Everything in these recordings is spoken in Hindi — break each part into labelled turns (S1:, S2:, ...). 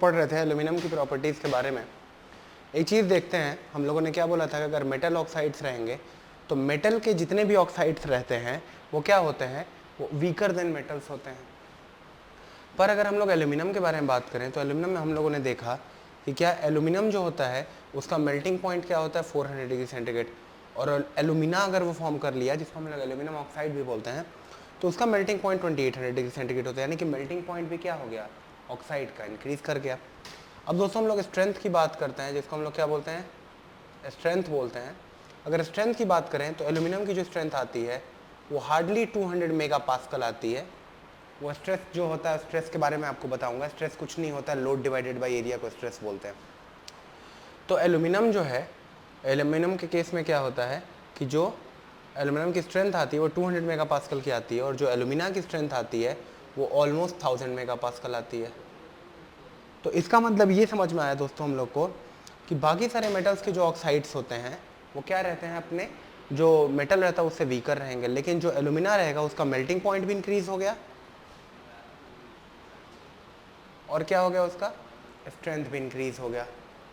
S1: पढ़ रहे थे एल्यूमिनियम की प्रॉपर्टीज़ के बारे में, एक चीज़ देखते हैं। हम लोगों ने क्या बोला था कि अगर मेटल ऑक्साइड्स रहेंगे तो मेटल के जितने भी ऑक्साइड्स रहते हैं वो क्या होते हैं, वो वीकर देन मेटल्स होते हैं। पर अगर हम लोग एल्यूमिनियम के बारे में बात करें तो एल्यूमिनियम में हम लोगों ने देखा कि क्या एल्यूमिनियम जो होता है उसका मेल्टिंग पॉइंट क्या होता है 400 डिग्री सेंटीग्रेड, और एल्यूमिना अगर वो फॉर्म कर लिया जिसको हम लोग एल्यूमिनियम ऑक्साइड भी बोलते हैं तो उसका मेल्टिंग पॉइंट 2800 डिग्री सेंटीग्रेड होता है, यानी कि मेल्टिंग पॉइंट भी क्या हो गया, ऑक्साइड का इंक्रीज कर गया। अब दोस्तों हम लोग स्ट्रेंथ की बात करते हैं जिसको हम लोग क्या बोलते हैं, स्ट्रेंथ बोलते हैं। अगर स्ट्रेंथ की बात करें तो एल्यूमिनियम की जो स्ट्रेंथ आती है वो हार्डली 200 मेगा पास्कल आती है। वो स्ट्रेस जो होता है, स्ट्रेस के बारे में आपको बताऊंगा। स्ट्रेस कुछ नहीं होता, लोड डिवाइडेड बाय एरिया को स्ट्रेस बोलते हैं। तो एल्यूमिनियम जो है, एल्यूमिनियम के केस में क्या होता है कि जो एल्यूमिनियम की स्ट्रेंथ आती है वो 200 मेगा पास्कल की आती है, और जो एल्यूमिना की स्ट्रेंथ आती है वो ऑलमोस्ट 1000 मेगा पास्कल आती है। तो इसका मतलब ये समझ में आया दोस्तों हम लोग को कि बाकी सारे मेटल्स के जो ऑक्साइड्स होते हैं वो क्या रहते हैं, अपने जो मेटल रहता है उससे वीकर रहेंगे, लेकिन जो एल्यूमिना रहेगा उसका मेल्टिंग पॉइंट भी इंक्रीज हो गया और क्या हो गया, उसका स्ट्रेंथ भी इंक्रीज हो गया।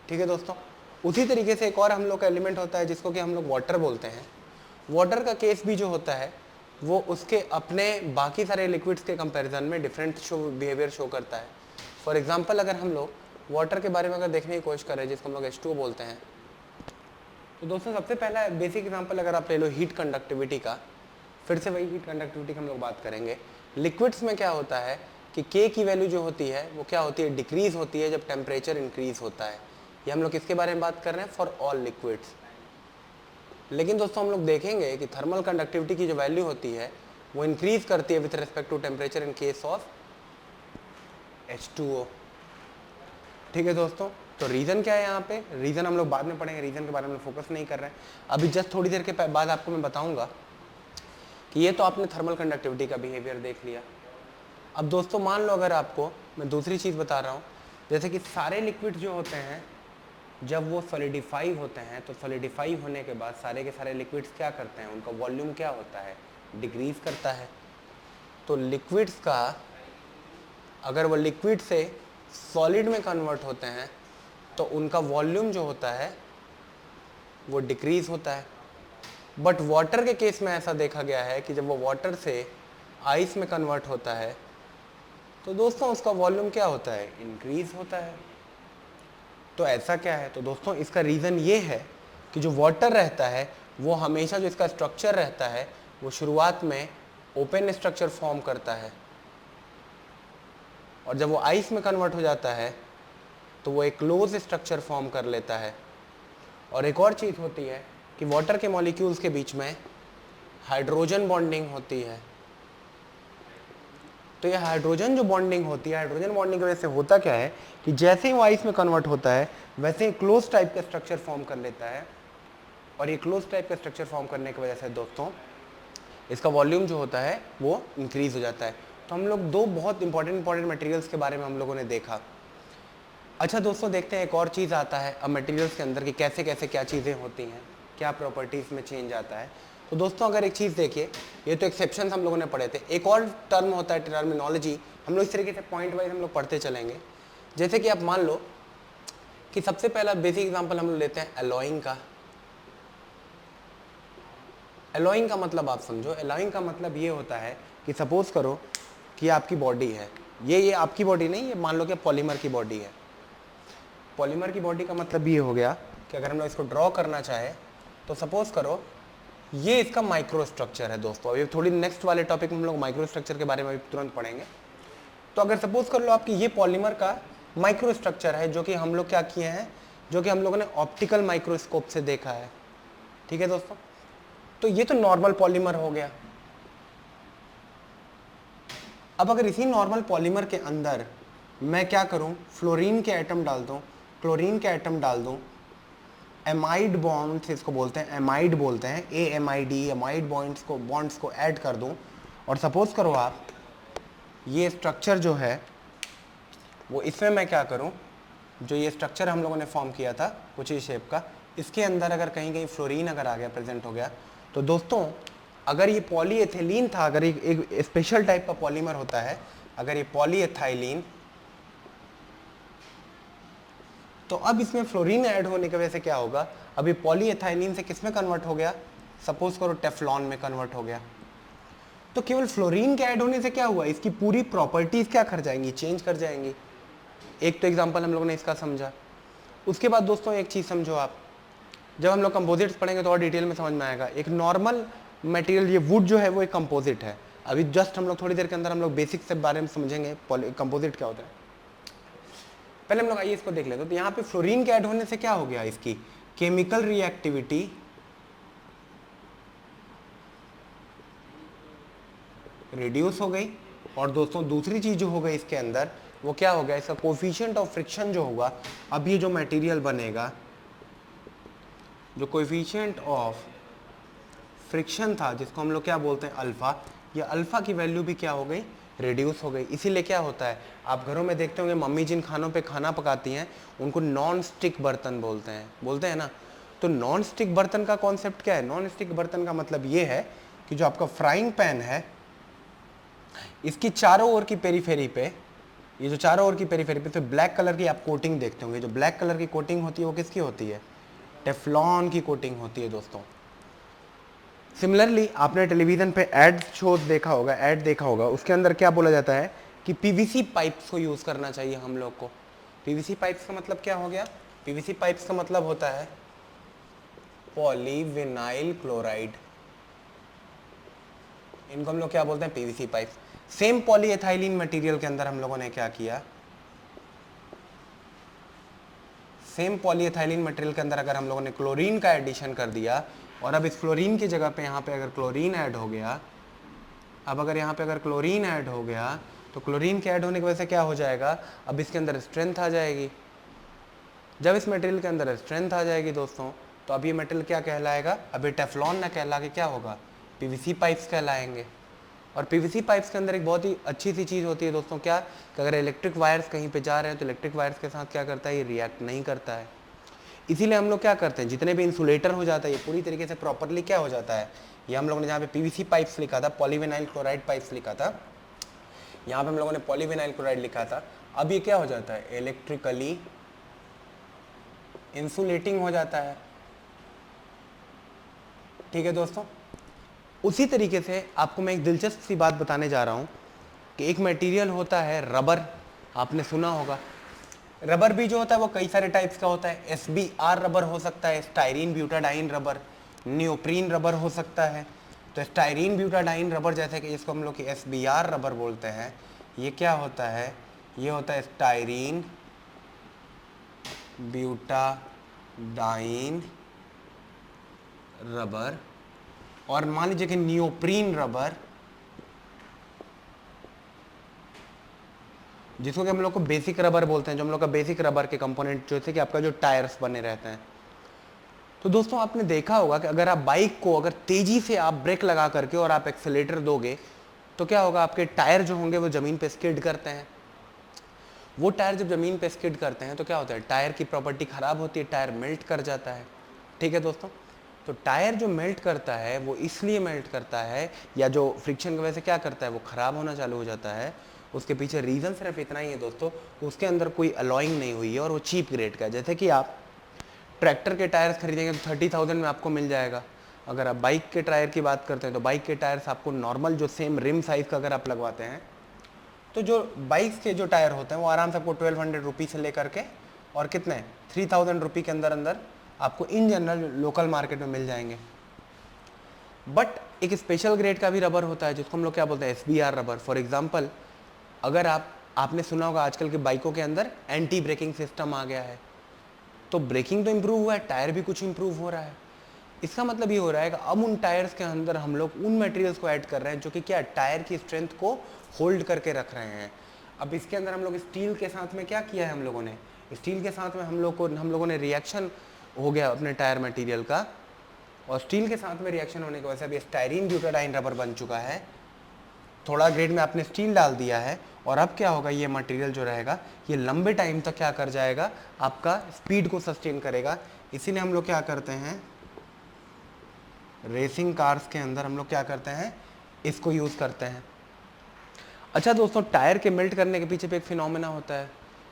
S1: ठीक है दोस्तों। उसी तरीके से एक और हम लोग का एलिमेंट होता है जिसको कि हम लोग वाटर बोलते हैं। वाटर का केस भी जो होता है वो उसके अपने बाकी सारे लिक्विड्स के कंपैरिजन में डिफरेंट बिहेवियर शो करता है। फॉर एग्जांपल अगर हम लोग वाटर के बारे में अगर देखने की कोशिश करें जिसको हम लोग H2O बोलते हैं, तो दोस्तों सबसे पहला बेसिक एग्जांपल अगर आप ले लो हीट कंडक्टिविटी का, फिर से वही हीट कंडक्टिविटी की हम लोग बात करेंगे। लिक्विड्स में क्या होता है कि K की वैल्यू जो होती है वो क्या होती है, डिक्रीज होती है जब टेम्परेचर इंक्रीज होता है। ये हम लोग किसके बारे में बात कर रहे हैं, फॉर ऑल लिक्विड्स। लेकिन दोस्तों हम लोग देखेंगे कि थर्मल कंडक्टिविटी की जो वैल्यू होती है वो इंक्रीज करती है with respect to temperature in case of H2O। ठीक है दोस्तों। तो रीज़न क्या है यहाँ पे, रीज़न हम लोग बाद में पढ़ेंगे, रीज़न के बारे में फोकस नहीं कर रहे हैं अभी। जस्ट थोड़ी देर के बाद आपको मैं बताऊंगा कि ये तो आपने थर्मल कंडक्टिविटी का बिहेवियर देख लिया। अब दोस्तों मान लो अगर आपको मैं दूसरी चीज़ बता रहा हूँ, जैसे कि सारे लिक्विड जो होते हैं जब वो सॉलिडिफाई होते हैं तो सॉलिडिफाई होने के बाद सारे के सारे लिक्विड्स क्या करते हैं, उनका वॉल्यूम क्या होता है, डिक्रीज करता है। तो लिक्विड्स का अगर वो लिक्विड से सॉलिड में कन्वर्ट होते हैं तो उनका वॉल्यूम जो होता है वो डिक्रीज होता है। बट वाटर के केस में ऐसा देखा गया है कि जब वो वाटर से आइस में कन्वर्ट होता है तो दोस्तों उसका वॉल्यूम क्या होता है, इंक्रीज होता है। तो ऐसा क्या है, तो दोस्तों इसका रीज़न ये है कि जो वाटर रहता है वो हमेशा जो इसका स्ट्रक्चर रहता है वो शुरुआत में ओपन स्ट्रक्चर फॉर्म करता है, और जब वो आइस में कन्वर्ट हो जाता है तो वो एक क्लोज स्ट्रक्चर फॉर्म कर लेता है। और एक और चीज़ होती है कि वाटर के मॉलिक्यूल्स के बीच में हाइड्रोजन बॉन्डिंग होती है। तो ये हाइड्रोजन जो बॉन्डिंग होती है, हाइड्रोजन बॉन्डिंग की वजह से होता क्या है कि जैसे ही वो आइस में कन्वर्ट होता है वैसे ही क्लोज टाइप का स्ट्रक्चर फॉर्म कर लेता है, और ये क्लोज टाइप का स्ट्रक्चर फॉर्म करने की वजह से दोस्तों इसका वॉल्यूम जो होता है वो इंक्रीज हो जाता है। तो हम लोग दो बहुत इंपॉर्टेंट मटेरियल्स के बारे में हम लोगों ने देखा। अच्छा दोस्तों देखते हैं एक और चीज़ आता है अब मटेरियल्स के अंदर कि कैसे कैसे क्या चीज़ें होती हैं, क्या प्रॉपर्टीज़ में चेंज आता है। तो दोस्तों अगर एक चीज़ देखिए, ये तो एक्सेप्शन हम लोगों ने पढ़े थे, एक और टर्म होता है टर्मिनोलॉजी, हम लोग इस तरीके से पॉइंट वाइज हम लोग पढ़ते चलेंगे। जैसे कि आप मान लो कि सबसे पहला बेसिक एग्जांपल हम लोग लेते हैं एलॉइंग का। एलॉइंग का मतलब आप समझो, एलॉइंग का मतलब ये होता है कि सपोज करो कि आपकी बॉडी है, ये आपकी बॉडी नहीं, ये मान लो कि पॉलीमर की बॉडी है। पॉलीमर की बॉडी का मतलब ये हो गया कि अगर हम लोग इसको ड्रॉ करना चाहे तो सपोज करो ये इसका माइक्रो स्ट्रक्चर है। दोस्तों अभी थोड़ी नेक्स्ट वाले टॉपिक में हम लोग माइक्रो स्ट्रक्चर के बारे में भी तुरंत पढ़ेंगे। तो अगर सपोज कर लो आपकी ये पॉलीमर का माइक्रो स्ट्रक्चर है, जो कि हम लोग क्या किए हैं, जो कि हम लोगों ने ऑप्टिकल माइक्रोस्कोप से देखा है। ठीक है दोस्तों, तो ये तो नॉर्मल पॉलीमर हो गया। अब अगर इसी नॉर्मल पॉलीमर के अंदर मैं क्या करूं, फ्लोरीन के एटम डाल दूं, क्लोरीन के एटम डाल दूं, एमाइड बॉन्ड्स इसको बोलते हैं, एमाइड बोलते हैं, AMID, एमाइड बॉन्ड्स को ऐड कर दूं, और सपोज करो आप ये स्ट्रक्चर जो है वो इसमें मैं क्या करूं, जो ये स्ट्रक्चर हम लोगों ने फॉर्म किया था कुछ ही शेप का, इसके अंदर अगर कहीं कहीं फ्लोरीन अगर आ गया, प्रेजेंट हो गया, तो दोस्तों अगर ये पॉलीएथिलीन था, अगर एक स्पेशल टाइप का पॉलीमर होता है, अगर ये पॉलीएथाइलीन तो अब इसमें फ्लोरीन ऐड होने की वजह से क्या होगा, अभी पॉलीएथाइलिन से किस में कन्वर्ट हो गया, सपोज करो टेफ्लॉन में कन्वर्ट हो गया। तो केवल फ्लोरीन के ऐड होने से क्या हुआ, इसकी पूरी प्रॉपर्टीज क्या कर जाएंगी, चेंज कर जाएंगी। एक तो एग्जांपल हम लोगों ने इसका समझा। उसके बाद दोस्तों एक चीज समझो आप, जब हम लोग कंपोजिट्स पढ़ेंगे तो और डिटेल में समझ में आएगा। एक नॉर्मल मटेरियल, ये वुड जो है वो एक कंपोजिट है। अभी जस्ट हम लोग थोड़ी देर के अंदर हम लोग बेसिक से बारे में समझेंगे कंपोजिट क्या होता है। पहले हम लोग आइए इसको देख लेते हैं। तो यहाँ पे फ्लोरीन के ऐड होने से क्या हो गया, इसकी केमिकल रिएक्टिविटी रिड्यूस हो गई। और दोस्तों दूसरी चीज जो हो गई इसके अंदर वो क्या हो गया, इसका कोफिशिएंट ऑफ फ्रिक्शन जो होगा, अब ये जो मटेरियल बनेगा, जो कोफिशिएंट ऑफ फ्रिक्शन था जिसको हम लोग क्या बोलते हैं अल्फा, ये अल्फा की वैल्यू भी क्या हो गई, रिड्यूस हो गई। इसीलिए क्या होता है, आप घरों में देखते होंगे मम्मी जिन खानों पे खाना पकाती हैं उनको नॉन स्टिक बर्तन बोलते हैं ना। तो नॉन स्टिक बर्तन का कॉन्सेप्ट क्या है, नॉन स्टिक बर्तन का मतलब ये है कि जो आपका फ्राइंग पैन है इसकी चारों ओर की पेरीफेरी पे, ये जो चारों ओर की पेरीफेरी पे तो ब्लैक कलर की आप कोटिंग देखते होंगे। जो ब्लैक कलर की कोटिंग होती है वो किसकी होती है, टेफ्लॉन की कोटिंग होती है दोस्तों। सिमिलरली आपने टेलीविजन पे एड शोज देखा होगा, उसके अंदर क्या बोला जाता है कि पीवीसी पाइप्स को यूज करना चाहिए हम लोग को। पीवीसी पाइप्स का मतलब क्या हो गया, पीवीसी पाइप्स का मतलब होता है पॉलीविनाइल क्लोराइड, इनको हम लोग क्या बोलते हैं, पीवीसी पाइप्स। सेम पॉलीएथाइलिन मटेरियल के अंदर हम लोगों ने क्या किया, सेम पॉलीएथाइलिन मटेरियल के अंदर अगर हम लोगों ने क्लोरीन का एडिशन कर दिया और अब इस क्लोरीन की जगह पे यहाँ पे अगर क्लोरीन ऐड हो गया, अब अगर यहाँ पे अगर क्लोरीन ऐड हो गया तो क्लोरीन के ऐड होने की वजह से क्या हो जाएगा, अब इसके अंदर स्ट्रेंथ आ जाएगी। जब इस मटेरियल के अंदर स्ट्रेंथ आ जाएगी दोस्तों, तो अब ये मटेरियल क्या कहलाएगा, अब ये टेफ्लॉन ना कहला के क्या होगा, पीवीसी पाइप्स कहलाएंगे। और पीवीसी पाइप्स के अंदर एक बहुत ही अच्छी सी चीज़ होती है दोस्तों, क्या कि अगर इलेक्ट्रिक वायर्स कहीं पे जा रहे हैं तो इलेक्ट्रिक वायर्स के साथ क्या करता है, ये रिएक्ट नहीं करता है। इसीलिए हम लोग क्या करते हैं, जितने भी इंसुलेटर हो जाता है ये पूरी तरीके से प्रॉपरली क्या हो जाता है, ये हम लोगों ने जहाँ पे पीवीसी पाइप्स लिखा था, पॉलीविनाइल क्लोराइड पाइप्स लिखा था, यहाँ पे हम लोगों ने पॉलीविनाइल क्लोराइड लिखा था। अब ये क्या हो जाता है, इलेक्ट्रिकली इंसुलेटिंग हो जाता है। ठीक है दोस्तों, उसी तरीके से आपको मैं एक दिलचस्प सी बात बताने जा रहा हूँ कि एक मटेरियल होता है रबर, आपने सुना होगा। रबर भी जो होता है वो कई सारे टाइप्स का होता है। SBR रबर हो सकता है, styrene butadiene rubber, neoprene rubber हो सकता है। तो स्टाइरीन ब्यूटाडाइन रबर जैसे कि इसको हम लोग की SBR रबर बोलते हैं, ये क्या होता है, ये होता है स्टाइरीन ब्यूटाडाइन रबर। और मान लीजिए कि नियोप्रीन रबर, जिसको कि हम लोग को बेसिक रबर बोलते हैं, जो हम लोग का बेसिक रबर के कंपोनेंट जैसे कि आपका जो टायर्स बने रहते हैं। तो दोस्तों आपने देखा होगा कि अगर आप बाइक को अगर तेजी से आप ब्रेक लगा करके और आप एक्सेलेरेटर दोगे तो क्या होगा, आपके टायर जो होंगे वो जमीन पे स्किड करते हैं। वो टायर जब जमीन पे स्किड करते हैं तो क्या होता है, टायर की प्रॉपर्टी खराब होती है, टायर मेल्ट कर जाता है। ठीक है दोस्तों, तो टायर जो मेल्ट करता है वो इसलिए मेल्ट करता है, या जो फ्रिक्शन की वजह से क्या करता है वो खराब होना चालू हो जाता है, उसके पीछे रीज़न सिर्फ इतना ही है दोस्तों, उसके अंदर कोई अलॉइंग नहीं हुई है और वो चीप ग्रेड का है। जैसे कि आप ट्रैक्टर के टायर्स खरीदेंगे तो 30,000 में आपको मिल जाएगा। अगर आप बाइक के टायर की बात करते हैं तो बाइक के टायर्स आपको नॉर्मल जो सेम रिम साइज़ का अगर आप लगवाते हैं तो जो बाइक्स के जो टायर होते हैं वो आराम से आपको 1200 रुपी से लेकर के और कितने 3000 रुपी के अंदर अंदर आपको इन जनरल लोकल मार्केट में मिल जाएंगे। बट एक स्पेशल ग्रेड का भी रबर होता है जिसको हम लोग क्या बोलते हैं, SBR रबर। फॉर एग्जांपल, अगर आपने सुना होगा आजकल के बाइकों के अंदर एंटी ब्रेकिंग सिस्टम आ गया है, तो ब्रेकिंग तो इम्प्रूव हुआ है, टायर भी कुछ इम्प्रूव हो रहा है। इसका मतलब ये हो रहा है कि अब उन टायर्स के अंदर हम लोग उन मटेरियल्स को ऐड कर रहे हैं जो कि क्या टायर की स्ट्रेंथ को होल्ड करके रख रहे हैं। अब इसके अंदर हम लोग स्टील के साथ में क्या किया है, हम लोगों ने स्टील के साथ में हम लोगों ने रिएक्शन हो गया अपने टायर मटेरियल का, और स्टील के साथ में रिएक्शन होने की वजह से अभी स्टाइरीन ब्यूटाडाइन रबर बन चुका है। थोड़ा ग्रेड में आपने स्टील डाल दिया है और अब क्या होगा, ये मटेरियल जो रहेगा ये लंबे टाइम तक क्या कर जाएगा, आपका स्पीड को सस्टेन करेगा। इसीलिए हम लोग क्या करते हैं, रेसिंग कार्स के अंदर हम लोग क्या करते हैं, इसको यूज़ करते हैं। अच्छा दोस्तों, टायर के मेल्ट करने के पीछे पे एक फिनोमेना होता है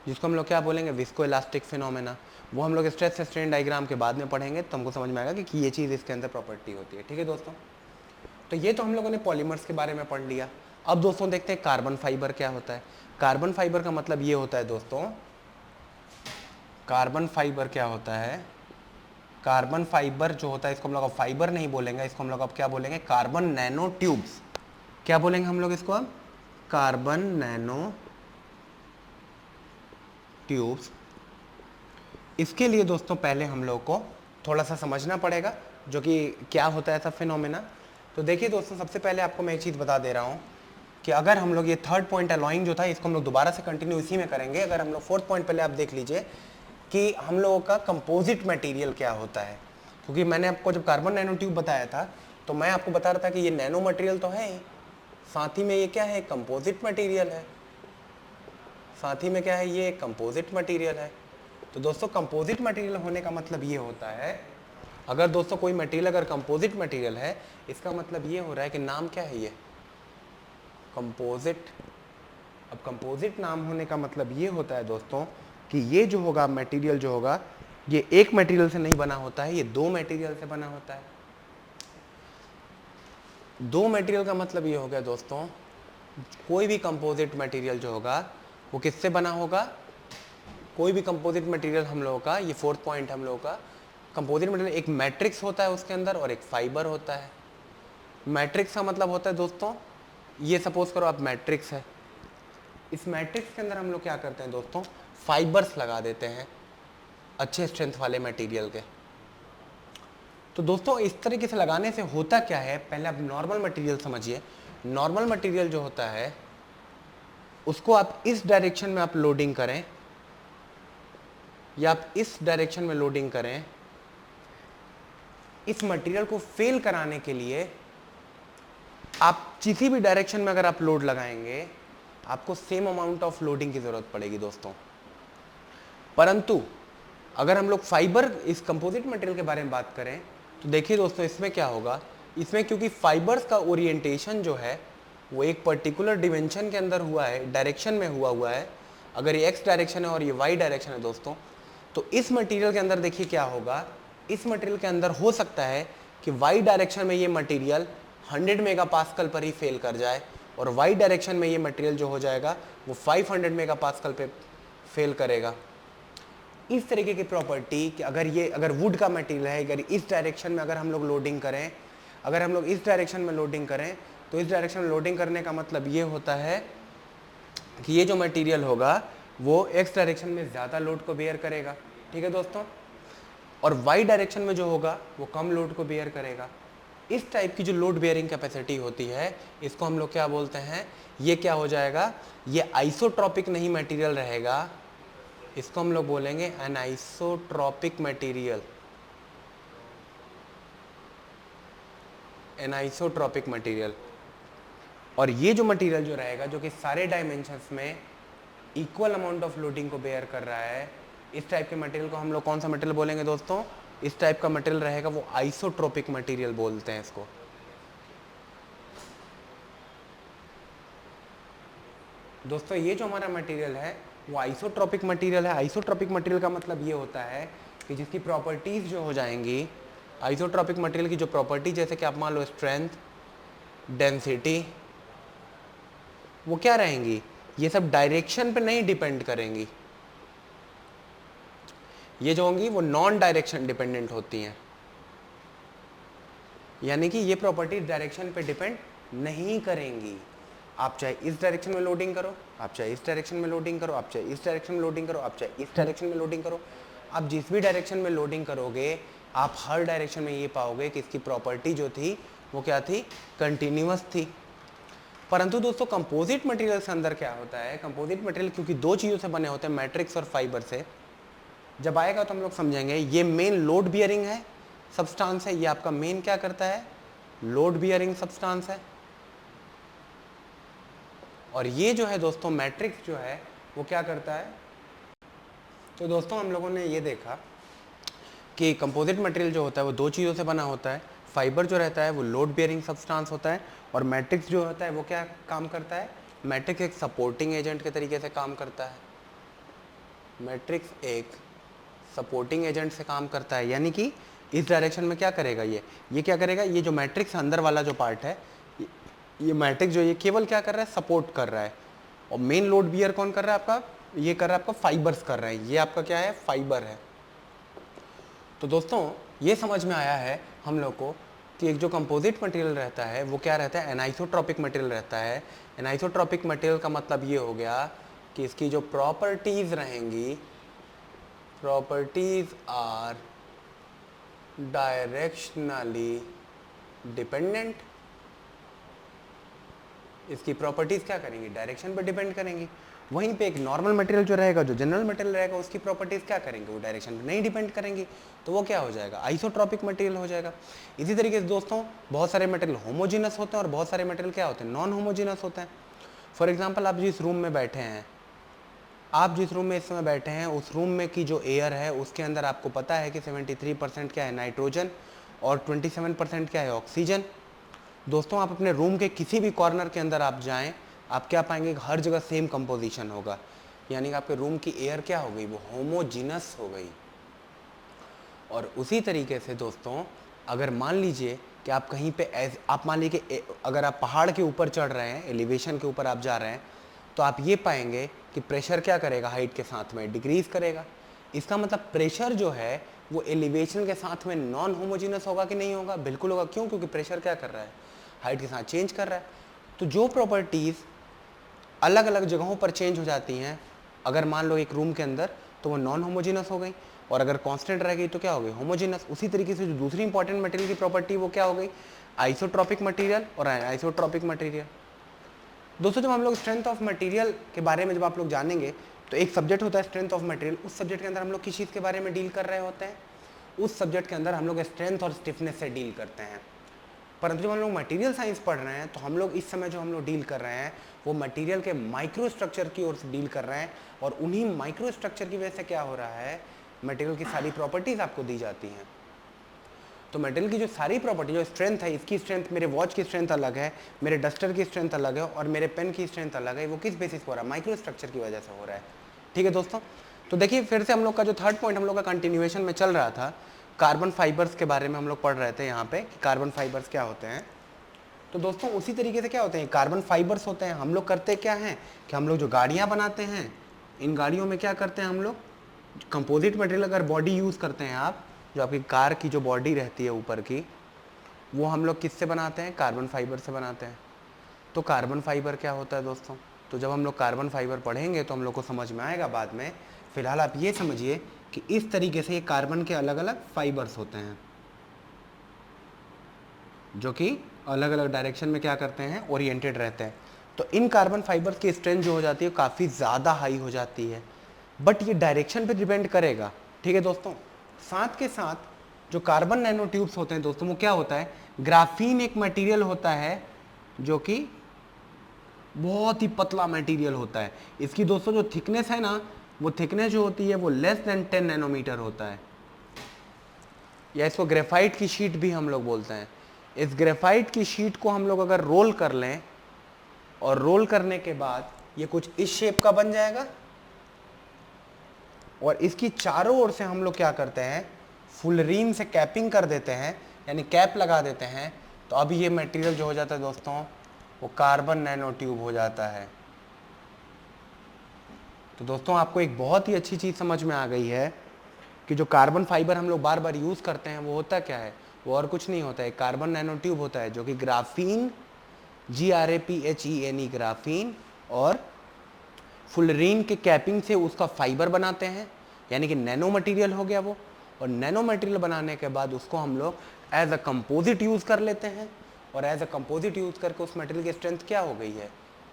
S1: जिसको हम लोग क्या बोलेंगे, विस्को इलास्टिक फिनोमेना। वो हम लोग स्ट्रेस स्ट्रेन डायग्राम के बाद में पढ़ेंगे, तो हमको समझ में आएगा कि ये चीज़ इसके अंदर प्रॉपर्टी होती है। ठीक है दोस्तों, तो ये तो हम लोगों ने पॉलीमर्स के बारे में पढ़ लिया। अब दोस्तों देखते हैं कार्बन फाइबर क्या होता है। कार्बन फाइबर का मतलब ये होता है दोस्तों, कार्बन फाइबर क्या होता है, कार्बन फाइबर जो होता है इसको हम लोग अब फाइबर नहीं बोलेंगे, इसको हम लोग अब क्या बोलेंगे, कार्बन नैनो ट्यूब्स। क्या बोलेंगे हम लोग इसको अब, कार्बन नैनो ट्यूब्स। इसके लिए दोस्तों पहले हम लोग को थोड़ा सा समझना पड़ेगा जो कि क्या होता है सब फिनोमेना। तो देखिए दोस्तों, सबसे पहले आपको मैं एक चीज़ बता दे रहा हूँ कि अगर हम लोग ये थर्ड पॉइंट अलॉइंग जो था इसको हम लोग दोबारा से कंटिन्यू इसी में करेंगे। अगर हम लोग फोर्थ पॉइंट पहले आप देख लीजिए कि हम लोगों का कंपोजिट मटेरियल क्या होता है, क्योंकि मैंने आपको जब कार्बन नैनो ट्यूब बताया था तो मैं आपको बता रहा था कि ये नैनो मटेरियल तो है ही, साथ ही में ये क्या है, कंपोजिट मटेरियल है, साथ ही में क्या है, ये कंपोजिट मटेरियल है। तो दोस्तों कंपोजिट मटेरियल होने का मतलब ये होता है, अगर दोस्तों कोई मटेरियल अगर कंपोजिट मटेरियल है, इसका मतलब ये हो रहा है कि नाम क्या है, ये कंपोजिट। अब कंपोजिट नाम होने का मतलब ये होता है दोस्तों कि ये जो होगा मटेरियल जो होगा, ये एक मटेरियल से नहीं बना होता है, ये दो मटेरियल से बना होता है। दो मटेरियल का मतलब ये हो गया दोस्तों, कोई भी कंपोजिट मटेरियल जो होगा वो किससे बना होगा, कोई भी कंपोजिट मटेरियल हम लोगों का, ये फोर्थ पॉइंट हम लोगों का, कंपोजिट मटेरियल एक मैट्रिक्स होता है उसके अंदर और एक फाइबर होता है। मैट्रिक्स का मतलब होता है दोस्तों, ये सपोज करो आप मैट्रिक्स है, इस मैट्रिक्स के अंदर हम लोग क्या करते हैं दोस्तों, फाइबर्स लगा देते हैं अच्छे स्ट्रेंथ वाले मटेरियल के। तो दोस्तों इस तरीके से लगाने से होता क्या है, पहले आप नॉर्मल मटेरियल समझिए। नॉर्मल मटेरियल जो होता है उसको आप इस डायरेक्शन में आप लोडिंग करें या आप इस डायरेक्शन में लोडिंग करें, इस मटेरियल को फेल कराने के लिए आप किसी भी डायरेक्शन में अगर आप लोड लगाएंगे आपको सेम अमाउंट ऑफ लोडिंग की जरूरत पड़ेगी दोस्तों। परंतु अगर हम लोग फाइबर इस कंपोजिट मटेरियल के बारे में बात करें तो देखिए दोस्तों इसमें क्या होगा, इसमें क्योंकि फाइबर्स का ओरिएंटेशन जो है वो एक पर्टिकुलर डिमेंशन के अंदर हुआ है, डायरेक्शन में हुआ है। अगर ये एक्स डायरेक्शन है और ये वाई डायरेक्शन है दोस्तों, तो इस मटेरियल के अंदर देखिए क्या होगा, इस मटेरियल के अंदर हो सकता है कि वाई डायरेक्शन में ये मटेरियल 100 मेगापास्कल पर ही फेल कर जाए और वाई डायरेक्शन में ये मटेरियल जो हो जाएगा वो 500 मेगापास्कल पे फेल करेगा। इस तरीके की प्रॉपर्टी कि अगर वुड का मटेरियल है, अगर इस डायरेक्शन में अगर हम लोग लोडिंग करें, अगर हम लोग इस डायरेक्शन में लोडिंग करें, तो इस डायरेक्शन में लोडिंग करने का मतलब ये होता है कि ये जो मटेरियल होगा वो एक्स डायरेक्शन में ज़्यादा लोड को बेयर करेगा। ठीक है दोस्तों, और वाई डायरेक्शन में जो होगा वो कम लोड को बेयर करेगा। इस टाइप की जो लोड बेयरिंग कैपेसिटी होती है इसको हम लोग क्या बोलते हैं, ये क्या हो जाएगा, ये आइसोट्रॉपिक नहीं मटेरियल रहेगा, इसको हम लोग बोलेंगे एनाइसोट्रॉपिक मटेरियल, एनाइसोट्रॉपिक मटेरियल। और ये जो मटेरियल जो रहेगा जो कि सारे डायमेंशंस में इक्वल अमाउंट ऑफ लोडिंग को बेयर कर रहा है, इस टाइप के मटेरियल को हम लोग कौन सा मटेरियल बोलेंगे दोस्तों, इस टाइप का मटेरियल रहेगा वो आइसोट्रोपिक मटेरियल बोलते हैं इसको। दोस्तों ये जो हमारा मटेरियल है वो आइसोट्रोपिक मटेरियल है। आइसोट्रोपिक मटेरियल का मतलब ये होता है कि जिसकी प्रॉपर्टीज जो हो जाएंगी, आइसोट्रोपिक मटेरियल की जो प्रॉपर्टी, जैसे कि आप मान लो स्ट्रेंथ, डेंसिटी, वो क्या रहेंगी, ये सब डायरेक्शन पे नहीं डिपेंड करेंगी, ये जो होंगी वो नॉन डायरेक्शन डिपेंडेंट होती हैं। यानी कि ये प्रॉपर्टी डायरेक्शन पे डिपेंड नहीं करेंगी। आप चाहे इस डायरेक्शन में लोडिंग करो, आप चाहे इस डायरेक्शन में लोडिंग करो, आप चाहे इस डायरेक्शन में लोडिंग करो, आप चाहे इस डायरेक्शन में लोडिंग करो, आप जिस भी डायरेक्शन में लोडिंग करोगे आप हर डायरेक्शन में ये पाओगे कि इसकी प्रॉपर्टी जो थी वो क्या थी, कंटिन्यूअस थी। परंतु दोस्तों कंपोजिट मटेरियल के अंदर क्या होता है, कंपोजिट मटेरियल क्योंकि दो चीज़ों से बने होते हैं, मैट्रिक्स और फाइबर से, जब आएगा तो हम लोग समझेंगे। ये मेन लोड बियरिंग है, सब्सटेंस है, ये आपका मेन क्या करता है, लोड बियरिंग सब्सटेंस है। और ये जो है दोस्तों मैट्रिक्स जो है वो क्या करता है, तो दोस्तों हम लोगों ने ये देखा कि कंपोजिट मटेरियल जो होता है वो दो चीज़ों से बना होता है। फाइबर जो रहता है वो लोड बियरिंग सब्सटेंस होता है और मैट्रिक्स जो होता है वो क्या काम करता है, मैट्रिक्स एक सपोर्टिंग एजेंट के तरीके से काम करता है। मैट्रिक्स एक सपोर्टिंग एजेंट से काम करता है, यानी कि इस डायरेक्शन में क्या करेगा, ये क्या करेगा, ये जो मैट्रिक्स अंदर वाला जो पार्ट है, ये मैट्रिक्स जो ये केवल क्या कर रहा है, सपोर्ट कर रहा है। और मेन लोड बियर कौन कर रहा है आपका, ये कर रहा है आपका फाइबर्स कर रहे हैं, ये आपका क्या है, फाइबर है। तो दोस्तों ये समझ में आया है हम लोग को कि एक जो कंपोजिट मटेरियल रहता है वो क्या रहता है, एनाइसोट्रॉपिक मटेरियल रहता है। एनाइसोट्रॉपिक मटेरियल का मतलब ये हो गया कि इसकी जो प्रॉपर्टीज रहेंगी, प्रॉपर्टीज आर डायरेक्शनली डिपेंडेंट। इसकी प्रॉपर्टीज क्या करेंगी, डायरेक्शन पर डिपेंड करेंगी। वहीं पे एक नॉर्मल मटेरियल जो रहेगा, जो जनरल मटेरियल रहेगा, उसकी प्रॉपर्टीज क्या करेंगे, वो डायरेक्शन पे नहीं डिपेंड करेंगी, तो वो क्या हो जाएगा, आइसोट्रॉपिक मटेरियल हो जाएगा। इसी तरीके से दोस्तों बहुत सारे मटेरियल होमोजीनस होते हैं और बहुत सारे मटेरियल क्या होते हैं, नॉन होमोजीनस होते हैं। फॉर एग्जाम्पल आप जिस रूम में बैठे हैं, आप जिस रूम में इस समय बैठे हैं, उस रूम में की जो एयर है उसके अंदर आपको पता है कि 73% क्या है नाइट्रोजन और 27% क्या है ऑक्सीजन। दोस्तों आप अपने रूम के किसी भी कॉर्नर के अंदर आप जाएं, आप क्या पाएंगे, हर जगह सेम कंपोजिशन होगा, यानी कि आपके रूम की एयर क्या हो गई, वो होमोजीनस हो गई। और उसी तरीके से दोस्तों अगर मान लीजिए कि आप कहीं पे आप मान लीजिए अगर आप पहाड़ के ऊपर चढ़ रहे हैं, एलिवेशन के ऊपर आप जा रहे हैं, तो आप ये पाएंगे कि प्रेशर क्या करेगा, हाइट के साथ में डिक्रीज करेगा। इसका मतलब प्रेशर जो है वो एलिवेशन के साथ में नॉन होमोजीनस होगा कि नहीं होगा, बिल्कुल होगा। क्यों, क्योंकि प्रेशर क्या कर रहा है, हाइट के साथ चेंज कर रहा है। तो जो प्रॉपर्टीज़ अलग अलग जगहों पर चेंज हो जाती हैं, अगर मान लो एक रूम के अंदर, तो वो नॉन होमोजीनस हो गई, और अगर कांस्टेंट रह गई तो क्या हो गई, होमोजीनस। उसी तरीके से जो दूसरी इंपॉर्टेंट मटेरियल की प्रॉपर्टी वो क्या हो गई, आइसोट्रॉपिक मटेरियल और आइसोट्रॉपिक मटेरियल। दोस्तों जब हम लोग स्ट्रेंथ ऑफ मटेरियल के बारे में जब आप लोग जानेंगे, तो एक सब्जेक्ट होता है स्ट्रेंथ ऑफ मटेरियल, उस सब्जेक्ट के अंदर हम लोग किस चीज़ के बारे में डील कर रहे होते हैं, उस सब्जेक्ट के अंदर हम लोग स्ट्रेंथ और स्टिफनेस से डील करते हैं। परंतु जब हम लोग मटेरियल साइंस पढ़ रहे हैं, तो हम लोग इस समय जो हम लोग डील कर रहे हैं वो मटेरियल के माइक्रो स्ट्रक्चर की ओर से डील कर रहे हैं, और उन्हीं माइक्रो स्ट्रक्चर की वजह से क्या हो रहा है, मटेरियल की सारी प्रॉपर्टीज़ आपको दी जाती हैं। तो मटेरियल की जो सारी प्रॉपर्टी, जो स्ट्रेंथ है, इसकी स्ट्रेंथ, मेरे वॉच की स्ट्रेंथ अलग है, मेरे डस्टर की स्ट्रेंथ अलग है, और मेरे पेन की स्ट्रेंथ अलग है, वो किस बेसिस पर हो रहा है, माइक्रो स्ट्रक्चर की वजह से हो रहा है। ठीक है दोस्तों, तो देखिए फिर से हम लोग का जो थर्ड पॉइंट हम लोग का कंटिन्यूएशन में चल रहा था, कार्बन फाइबर्स के बारे में हम लोग पढ़ रहे थे यहाँ पे कि कार्बन फाइबर्स क्या होते हैं। तो दोस्तों उसी तरीके से क्या होते हैं, कार्बन फाइबर्स होते हैं। हम लोग करते क्या हैं कि हम लोग जो गाड़ियाँ बनाते हैं, इन गाड़ियों में क्या करते हैं हम लोग, कंपोजिट मटेरियल अगर बॉडी यूज़ करते हैं आप, जो आपकी कार की जो बॉडी रहती है ऊपर की, वो हम लोग किससे बनाते हैं, कार्बन फाइबर से बनाते हैं। तो कार्बन फाइबर क्या होता है दोस्तों, तो जब हम लोग कार्बन फाइबर पढ़ेंगे तो हम लोग को समझ में आएगा बाद में। फिलहाल आप ये समझिए कि इस तरीके से ये कार्बन के अलग अलग फाइबर्स होते हैं, जो कि अलग अलग डायरेक्शन में क्या करते हैं, ओरिएंटेड रहते हैं। तो इन कार्बन फाइबर्स की स्ट्रेंथ जो हो जाती है काफ़ी ज़्यादा हाई हो जाती है, बट ये डायरेक्शन पे डिपेंड करेगा। ठीक है दोस्तों, साथ के साथ जो कार्बन नैनो ट्यूब्स होते हैं दोस्तों, वो क्या होता है, ग्राफीन एक मटेरियल होता है जो कि बहुत ही पतला मटेरियल होता है। इसकी दोस्तों जो थिकनेस है ना, वो थिकनेस जो होती है वो लेस देन 10 नैनोमीटर होता है, या इसको ग्रेफाइट की शीट भी हम लोग बोलते हैं। इस ग्रेफाइट की शीट को हम लोग अगर रोल कर लें, और रोल करने के बाद ये कुछ इस शेप का बन जाएगा, और इसकी चारों ओर से हम लोग क्या करते हैं, फुलरीन से कैपिंग कर देते हैं, यानी कैप लगा देते हैं। तो अब ये मटेरियल जो हो जाता है दोस्तों, वो कार्बन नैनो ट्यूब हो जाता है। तो दोस्तों आपको एक बहुत ही अच्छी चीज़ समझ में आ गई है कि जो कार्बन फाइबर हम लोग बार बार यूज़ करते हैं वो होता क्या है, वो और कुछ नहीं होता है, कार्बन नैनो ट्यूब होता है, जो कि ग्राफीन, GRAPHENE ग्राफीन और फुलरीन के कैपिंग से उसका फाइबर बनाते हैं, यानी कि नैनो मटेरियल हो गया वो। और नैनो मटेरियल बनाने के बाद उसको हम लोग एज अ कंपोजिट यूज़ कर लेते हैं, और एज अ कंपोजिट यूज़ करके उस मटेरियल की स्ट्रेंथ क्या हो गई है,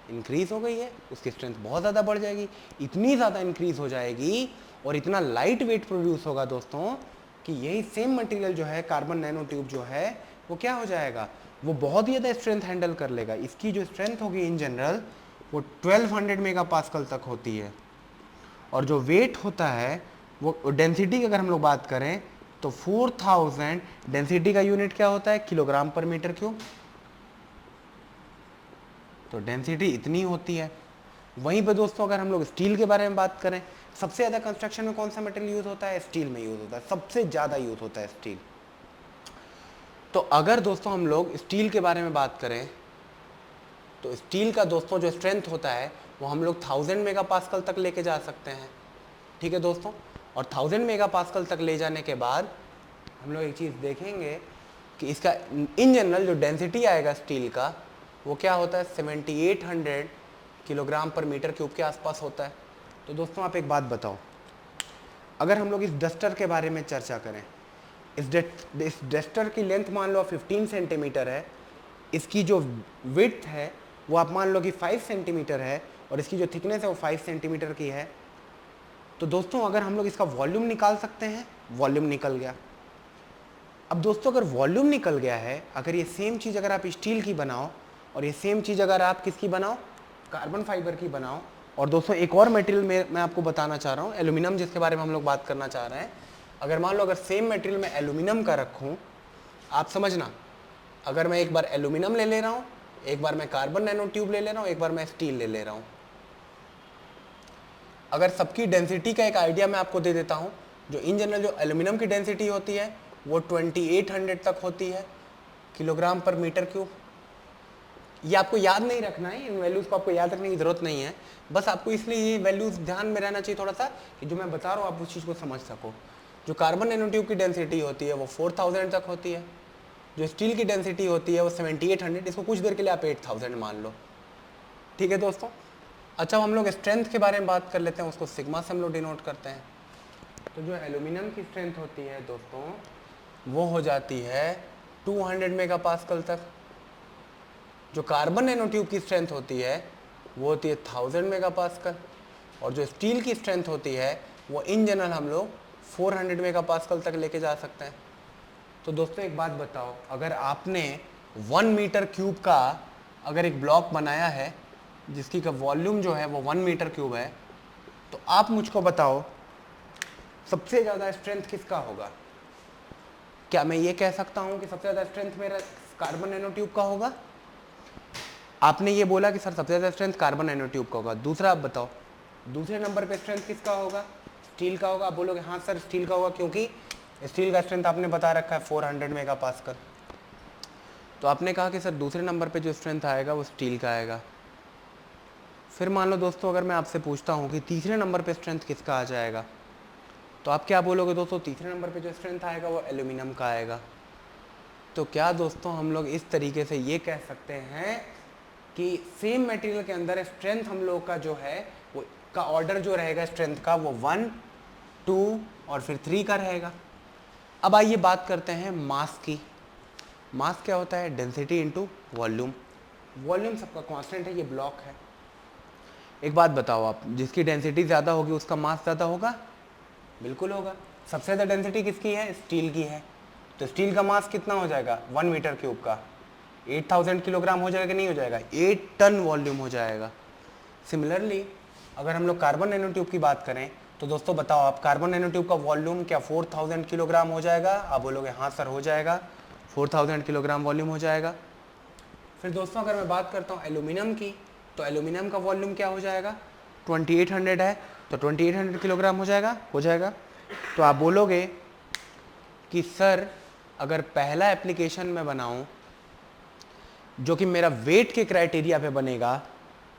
S1: इंक्रीज़ हो गई है, उसकी स्ट्रेंथ बहुत ज़्यादा बढ़ जाएगी। इतनी ज़्यादा इंक्रीज़ हो जाएगी और इतना लाइट वेट प्रोड्यूस होगा दोस्तों कि यही सेम मटेरियल जो है, कार्बन नैनो ट्यूब जो है, वो क्या हो जाएगा, वो बहुत ही ज़्यादा स्ट्रेंथ हैंडल कर लेगा। इसकी जो स्ट्रेंथ होगी इन जनरल वो 1200 मेगापास्कल तक होती है, और जो वेट होता है वो डेंसिटी की अगर हम लोग बात करें तो 4000, डेंसिटी का यूनिट क्या होता है, किलोग्राम पर मीटर क्यूब। तो डेंसिटी इतनी होती है। वहीं पे दोस्तों अगर हम लोग स्टील के बारे में बात करें, सबसे ज़्यादा कंस्ट्रक्शन में कौन सा मटेरियल यूज़ होता है? स्टील में यूज़ होता है, सबसे ज़्यादा यूज़ होता है स्टील। तो अगर दोस्तों हम लोग स्टील के बारे में बात करें तो स्टील का दोस्तों जो स्ट्रेंथ होता है वो हम लोग 1000 मेगापास्कल तक लेके जा सकते हैं, ठीक है दोस्तों। और 1000 मेगापास्कल तक ले जाने के बाद हम लोग एक चीज़ देखेंगे कि इसका इन जनरल जो डेंसिटी आएगा स्टील का वो क्या होता है, 7800 किलोग्राम पर मीटर क्यूब के आसपास होता है। तो दोस्तों आप एक बात बताओ, अगर हम लोग इस डस्टर के बारे में चर्चा करें, इस डस्टर की लेंथ मान लो 15 सेंटीमीटर है, इसकी जो विड्थ है वो आप मान लो कि 5 सेंटीमीटर है और इसकी जो थिकनेस है वो 5 सेंटीमीटर की है। तो दोस्तों अगर हम लोग इसका वॉल्यूम निकाल सकते हैं, वॉल्यूम निकल गया। अब दोस्तों अगर वॉल्यूम निकल गया है, अगर ये सेम चीज़ अगर आप स्टील की बनाओ और ये सेम चीज़ अगर आप किसकी बनाओ, कार्बन फाइबर की बनाओ, और दोस्तों एक और मटेरियल मैं आपको बताना चाह रहा हूँ, एल्यूमिनियम, जिसके बारे में हम लोग बात करना चाह रहे हैं। अगर मान लो अगर सेम मटेरियल में एल्यूमिनियम का रखूँ, आप समझना, अगर मैं एक बार एल्यूमिनियम ले रहा हूँ, एक बार मैं कार्बन नैनो ट्यूब ले रहा हूँ, एक बार मैं स्टील ले रहा हूँ, अगर सबकी डेंसिटी का एक आइडिया मैं आपको दे देता हूँ, जो इन जनरल जो एल्यूमिनियम की डेंसिटी होती है वो 2800 तक होती है किलोग्राम पर मीटर क्यूब। ये आपको याद नहीं रखना है, इन वैल्यूज़ को आपको याद रखने की ज़रूरत नहीं है, बस आपको इसलिए ये वैल्यूज़ ध्यान में रहना चाहिए थोड़ा सा कि जो मैं बता रहा हूँ आप उस चीज़ को समझ सको। जो कार्बन नैनो ट्यूब की डेंसिटी होती है वो 4000 तक होती है, जो स्टील की डेंसिटी होती है वो 7800, इसको कुछ देर के लिए आप 8000 मान लो, ठीक है दोस्तों। अच्छा हम लोग स्ट्रेंथ के बारे में बात कर लेते हैं, उसको सिग्मा से हम लोग डिनोट करते हैं। तो जो एल्यूमिनियम की स्ट्रेंथ होती है दोस्तों वो हो जाती है 200 मेगापास्कल तक। जो कार्बन नैनो ट्यूब की स्ट्रेंथ होती है वो होती है 1000 मेगापास्कल, और जो स्टील की स्ट्रेंथ होती है वो इन जनरल हम लोग 400 मेगापास्कल तक लेके जा सकते हैं। तो दोस्तों एक बात बताओ, अगर आपने 1 मीटर क्यूब का अगर एक ब्लॉक बनाया है जिसकी का वॉल्यूम जो है वो 1 मीटर क्यूब है, तो आप मुझको बताओ सबसे ज़्यादा स्ट्रेंथ किसका होगा? क्या मैं ये कह सकता हूँ कि सबसे ज़्यादा स्ट्रेंथ मेरा कार्बन नैनो ट्यूब का होगा? आपने ये बोला कि सर सबसे ज़्यादा स्ट्रेंथ कार्बन नैनो ट्यूब का होगा। दूसरा आप बताओ, दूसरे नंबर पे स्ट्रेंथ किसका होगा? स्टील का होगा। आप बोलोगे हाँ सर स्टील का होगा, क्योंकि स्टील का स्ट्रेंथ आपने बता रखा है 400 मेगापास्कल। तो आपने कहा कि सर दूसरे नंबर पे जो स्ट्रेंथ आएगा वो स्टील का आएगा। फिर मान लो दोस्तों अगर मैं आपसे पूछता हूँ कि तीसरे नंबर पे स्ट्रेंथ किसका आ जाएगा, तो आप क्या बोलोगे दोस्तों? तीसरे नंबर पे जो स्ट्रेंथ आएगा वो एल्यूमिनियम का आएगा। तो क्या दोस्तों हम लोग इस तरीके से ये कह सकते हैं कि सेम मटेरियल के अंदर स्ट्रेंथ हम लोग का जो है वो का ऑर्डर जो रहेगा स्ट्रेंथ का वो 1, 2 और फिर 3 का रहेगा। अब आइए बात करते हैं मास की। मास क्या होता है? Density into volume. वॉल्यूम सबका कांस्टेंट है, ये ब्लॉक है। एक बात बताओ आप, जिसकी डेंसिटी ज़्यादा होगी उसका मास ज़्यादा होगा? बिल्कुल होगा। सबसे ज़्यादा डेंसिटी किसकी है? स्टील की है। तो स्टील का मास कितना हो जाएगा 1 मीटर क्यूब का? 8000 किलोग्राम हो जाएगा कि नहीं हो जाएगा? 8 टन वॉल्यूम हो जाएगा। सिमिलरली अगर हम लोग कार्बन नैनो ट्यूब की बात करें तो दोस्तों बताओ आप, कार्बन नैनो ट्यूब का वॉल्यूम क्या 4000 किलोग्राम हो जाएगा? आप बोलोगे हाँ सर हो जाएगा, 4000 किलोग्राम वॉल्यूम हो जाएगा। फिर दोस्तों अगर मैं बात करता हूँ एल्यूमिनियम की, तो एल्यूमिनियम का वॉल्यूम क्या हो जाएगा? 2800 है, तो 2800 किलोग्राम हो जाएगा, हो जाएगा। तो आप बोलोगे कि सर अगर पहला एप्लीकेशन मैं बनाऊं जो कि मेरा वेट के क्राइटेरिया पे बनेगा,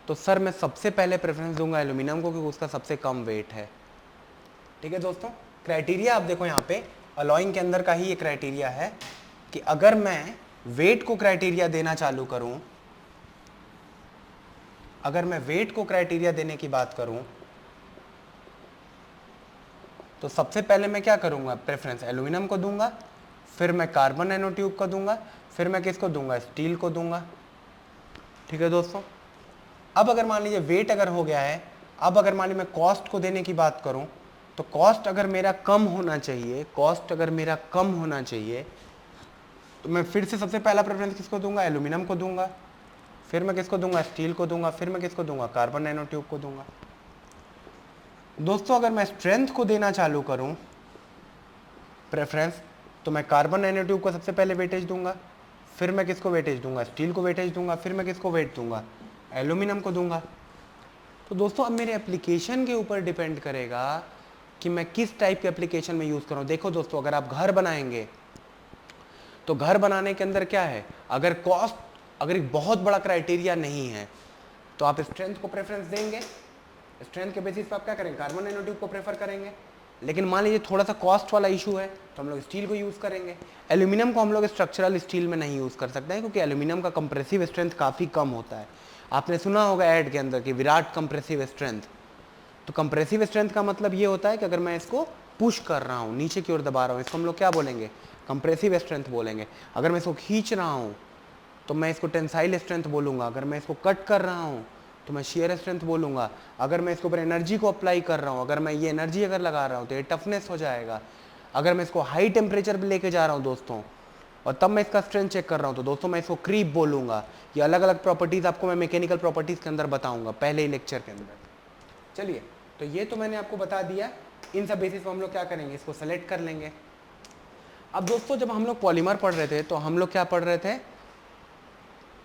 S1: तो सर मैं सबसे पहले प्रेफरेंस दूंगा एल्यूमिनियम को, क्योंकि उसका सबसे कम वेट है। ठीक है दोस्तों, क्राइटेरिया आप देखो यहाँ पे अलॉइंग के अंदर का ही ये क्राइटेरिया है कि अगर मैं वेट को क्राइटेरिया देना चालू करूं, अगर मैं वेट को क्राइटेरिया देने की बात करूं, तो सबसे पहले मैं क्या करूंगा? प्रेफरेंस एल्यूमिनियम को दूंगा, फिर मैं कार्बन नैनो ट्यूब को दूंगा, फिर मैं किसको दूंगा? स्टील को दूंगा। ठीक है दोस्तों, अब अगर मान लीजिए वेट अगर हो गया है, अब अगर मान लीजिए मैं कॉस्ट को देने की बात करूं, तो कॉस्ट अगर मेरा कम होना चाहिए, कॉस्ट अगर मेरा कम होना चाहिए, तो मैं फिर से सबसे पहला प्रेफरेंस किसको दूंगा? एल्यूमिनियम को दूंगा, फिर मैं किसको दूंगा? स्टील को दूंगा, फिर मैं किसको दूंगा? कार्बन नैनो ट्यूब को दूंगा। दोस्तों अगर मैं स्ट्रेंथ को देना चालू करूं प्रेफरेंस, तो मैं कार्बन नैनो ट्यूब को सबसे पहले वेटेज दूंगा, फिर मैं किसको वेटेज दूंगा? स्टील को वेटेज दूंगा, फिर मैं किसको वेट दूंगा? एल्यूमिनियम को दूंगा। तो दोस्तों अब मेरे एप्लीकेशन के ऊपर डिपेंड करेगा कि मैं किस टाइप के एप्लीकेशन में यूज़ करूँ। देखो दोस्तों, अगर आप घर बनाएंगे तो घर बनाने के अंदर क्या है, अगर कॉस्ट, अगर एक बहुत बड़ा क्राइटेरिया नहीं है तो आप स्ट्रेंथ को प्रेफरेंस देंगे, स्ट्रेंथ के बेसिस पे आप क्या करेंगे, कार्बन नैनोट्यूब को प्रेफर करेंगे। लेकिन मान लीजिए थोड़ा सा कॉस्ट वाला इशू है तो हम लोग स्टील को यूज़ करेंगे। एल्यूमिनियम को हम लोग स्ट्रक्चरल स्टील में नहीं यूज़ कर सकते हैं क्योंकि एल्यूमिनियम का कंप्रेसिव स्ट्रेंथ काफ़ी कम होता है। आपने सुना होगा ऐड के अंदर कि विराट कंप्रेसिव स्ट्रेंथ। तो कंप्रेसिव स्ट्रेंथ का मतलब ये होता है कि अगर मैं इसको पुश कर रहा हूँ, नीचे की ओर दबा रहा हूँ, इसको हम लोग क्या बोलेंगे, कंप्रेसिव स्ट्रेंथ बोलेंगे। अगर मैं इसको खींच रहा हूँ तो मैं इसको टेंसाइल स्ट्रेंथ बोलूँगा। अगर मैं इसको कट कर रहा हूँ तो मैं शेयर स्ट्रेंथ बोलूँगा। अगर मैं इसके ऊपर एनर्जी को अप्लाई कर रहा हूँ, अगर मैं ये एनर्जी अगर लगा रहा हूँ तो ये टफनेस हो जाएगा। अगर मैं इसको हाई टेम्परेचर पे लेके जा रहा हूँ दोस्तों, और तब मैं इसका स्ट्रेंथ चेक कर रहा हूँ, तो दोस्तों मैं इसको क्रीप बोलूँगा। ये अलग अलग प्रॉपर्टीज़ आपको मैं मैकेनिकल प्रॉपर्टीज़ के अंदर बताऊँगा पहले ही लेक्चर के अंदर। चलिए, तो ये तो मैंने आपको बता दिया। इन सब बेसिस पर हम लोग क्या करेंगे, इसको सेलेक्ट कर लेंगे। अब दोस्तों जब हम लोग पॉलीमर पढ़ रहे थे तो हम लोग क्या पढ़ रहे थे,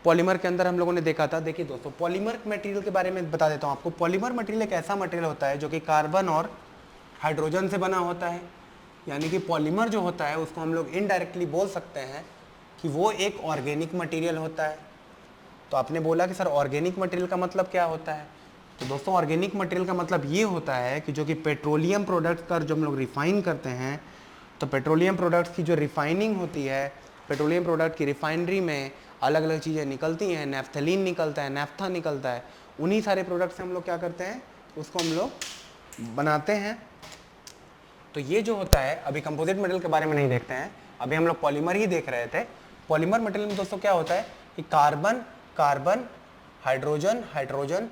S1: पॉलीमर के अंदर हम लोगों ने देखा था, देखिए दोस्तों पॉलीमर मटेरियल के बारे में बता देता हूँ आपको। पॉलीमर मटेरियल एक ऐसा मटेरियल होता है जो कि कार्बन और हाइड्रोजन से बना होता है। यानी कि पॉलीमर जो होता है उसको हम लोग इनडायरेक्टली बोल सकते हैं कि वो एक ऑर्गेनिक मटेरियल होता है। तो आपने बोला कि सर ऑर्गेनिक मटेरियल का मतलब क्या होता है, तो दोस्तों ऑर्गेनिक मटेरियल का मतलब ये होता है कि जो कि पेट्रोलियम प्रोडक्ट्स का जो हम लोग रिफाइन करते हैं, तो पेट्रोलियम प्रोडक्ट्स की जो रिफाइनिंग होती है, पेट्रोलियम प्रोडक्ट की रिफाइनरी में अलग अलग चीज़ें निकलती हैं, नेफ्थलीन निकलता है, नेफ्था निकलता है, उन्हीं सारे प्रोडक्ट से हम लोग क्या करते हैं, उसको हम लोग बनाते हैं। तो ये जो होता है, अभी कंपोजिट मटेरियल के बारे में नहीं देखते हैं, अभी हम लोग पॉलीमर ही देख रहे थे। पॉलीमर मटेरियल में दोस्तों क्या होता है कि carbon carbon, hydrogen hydrogen,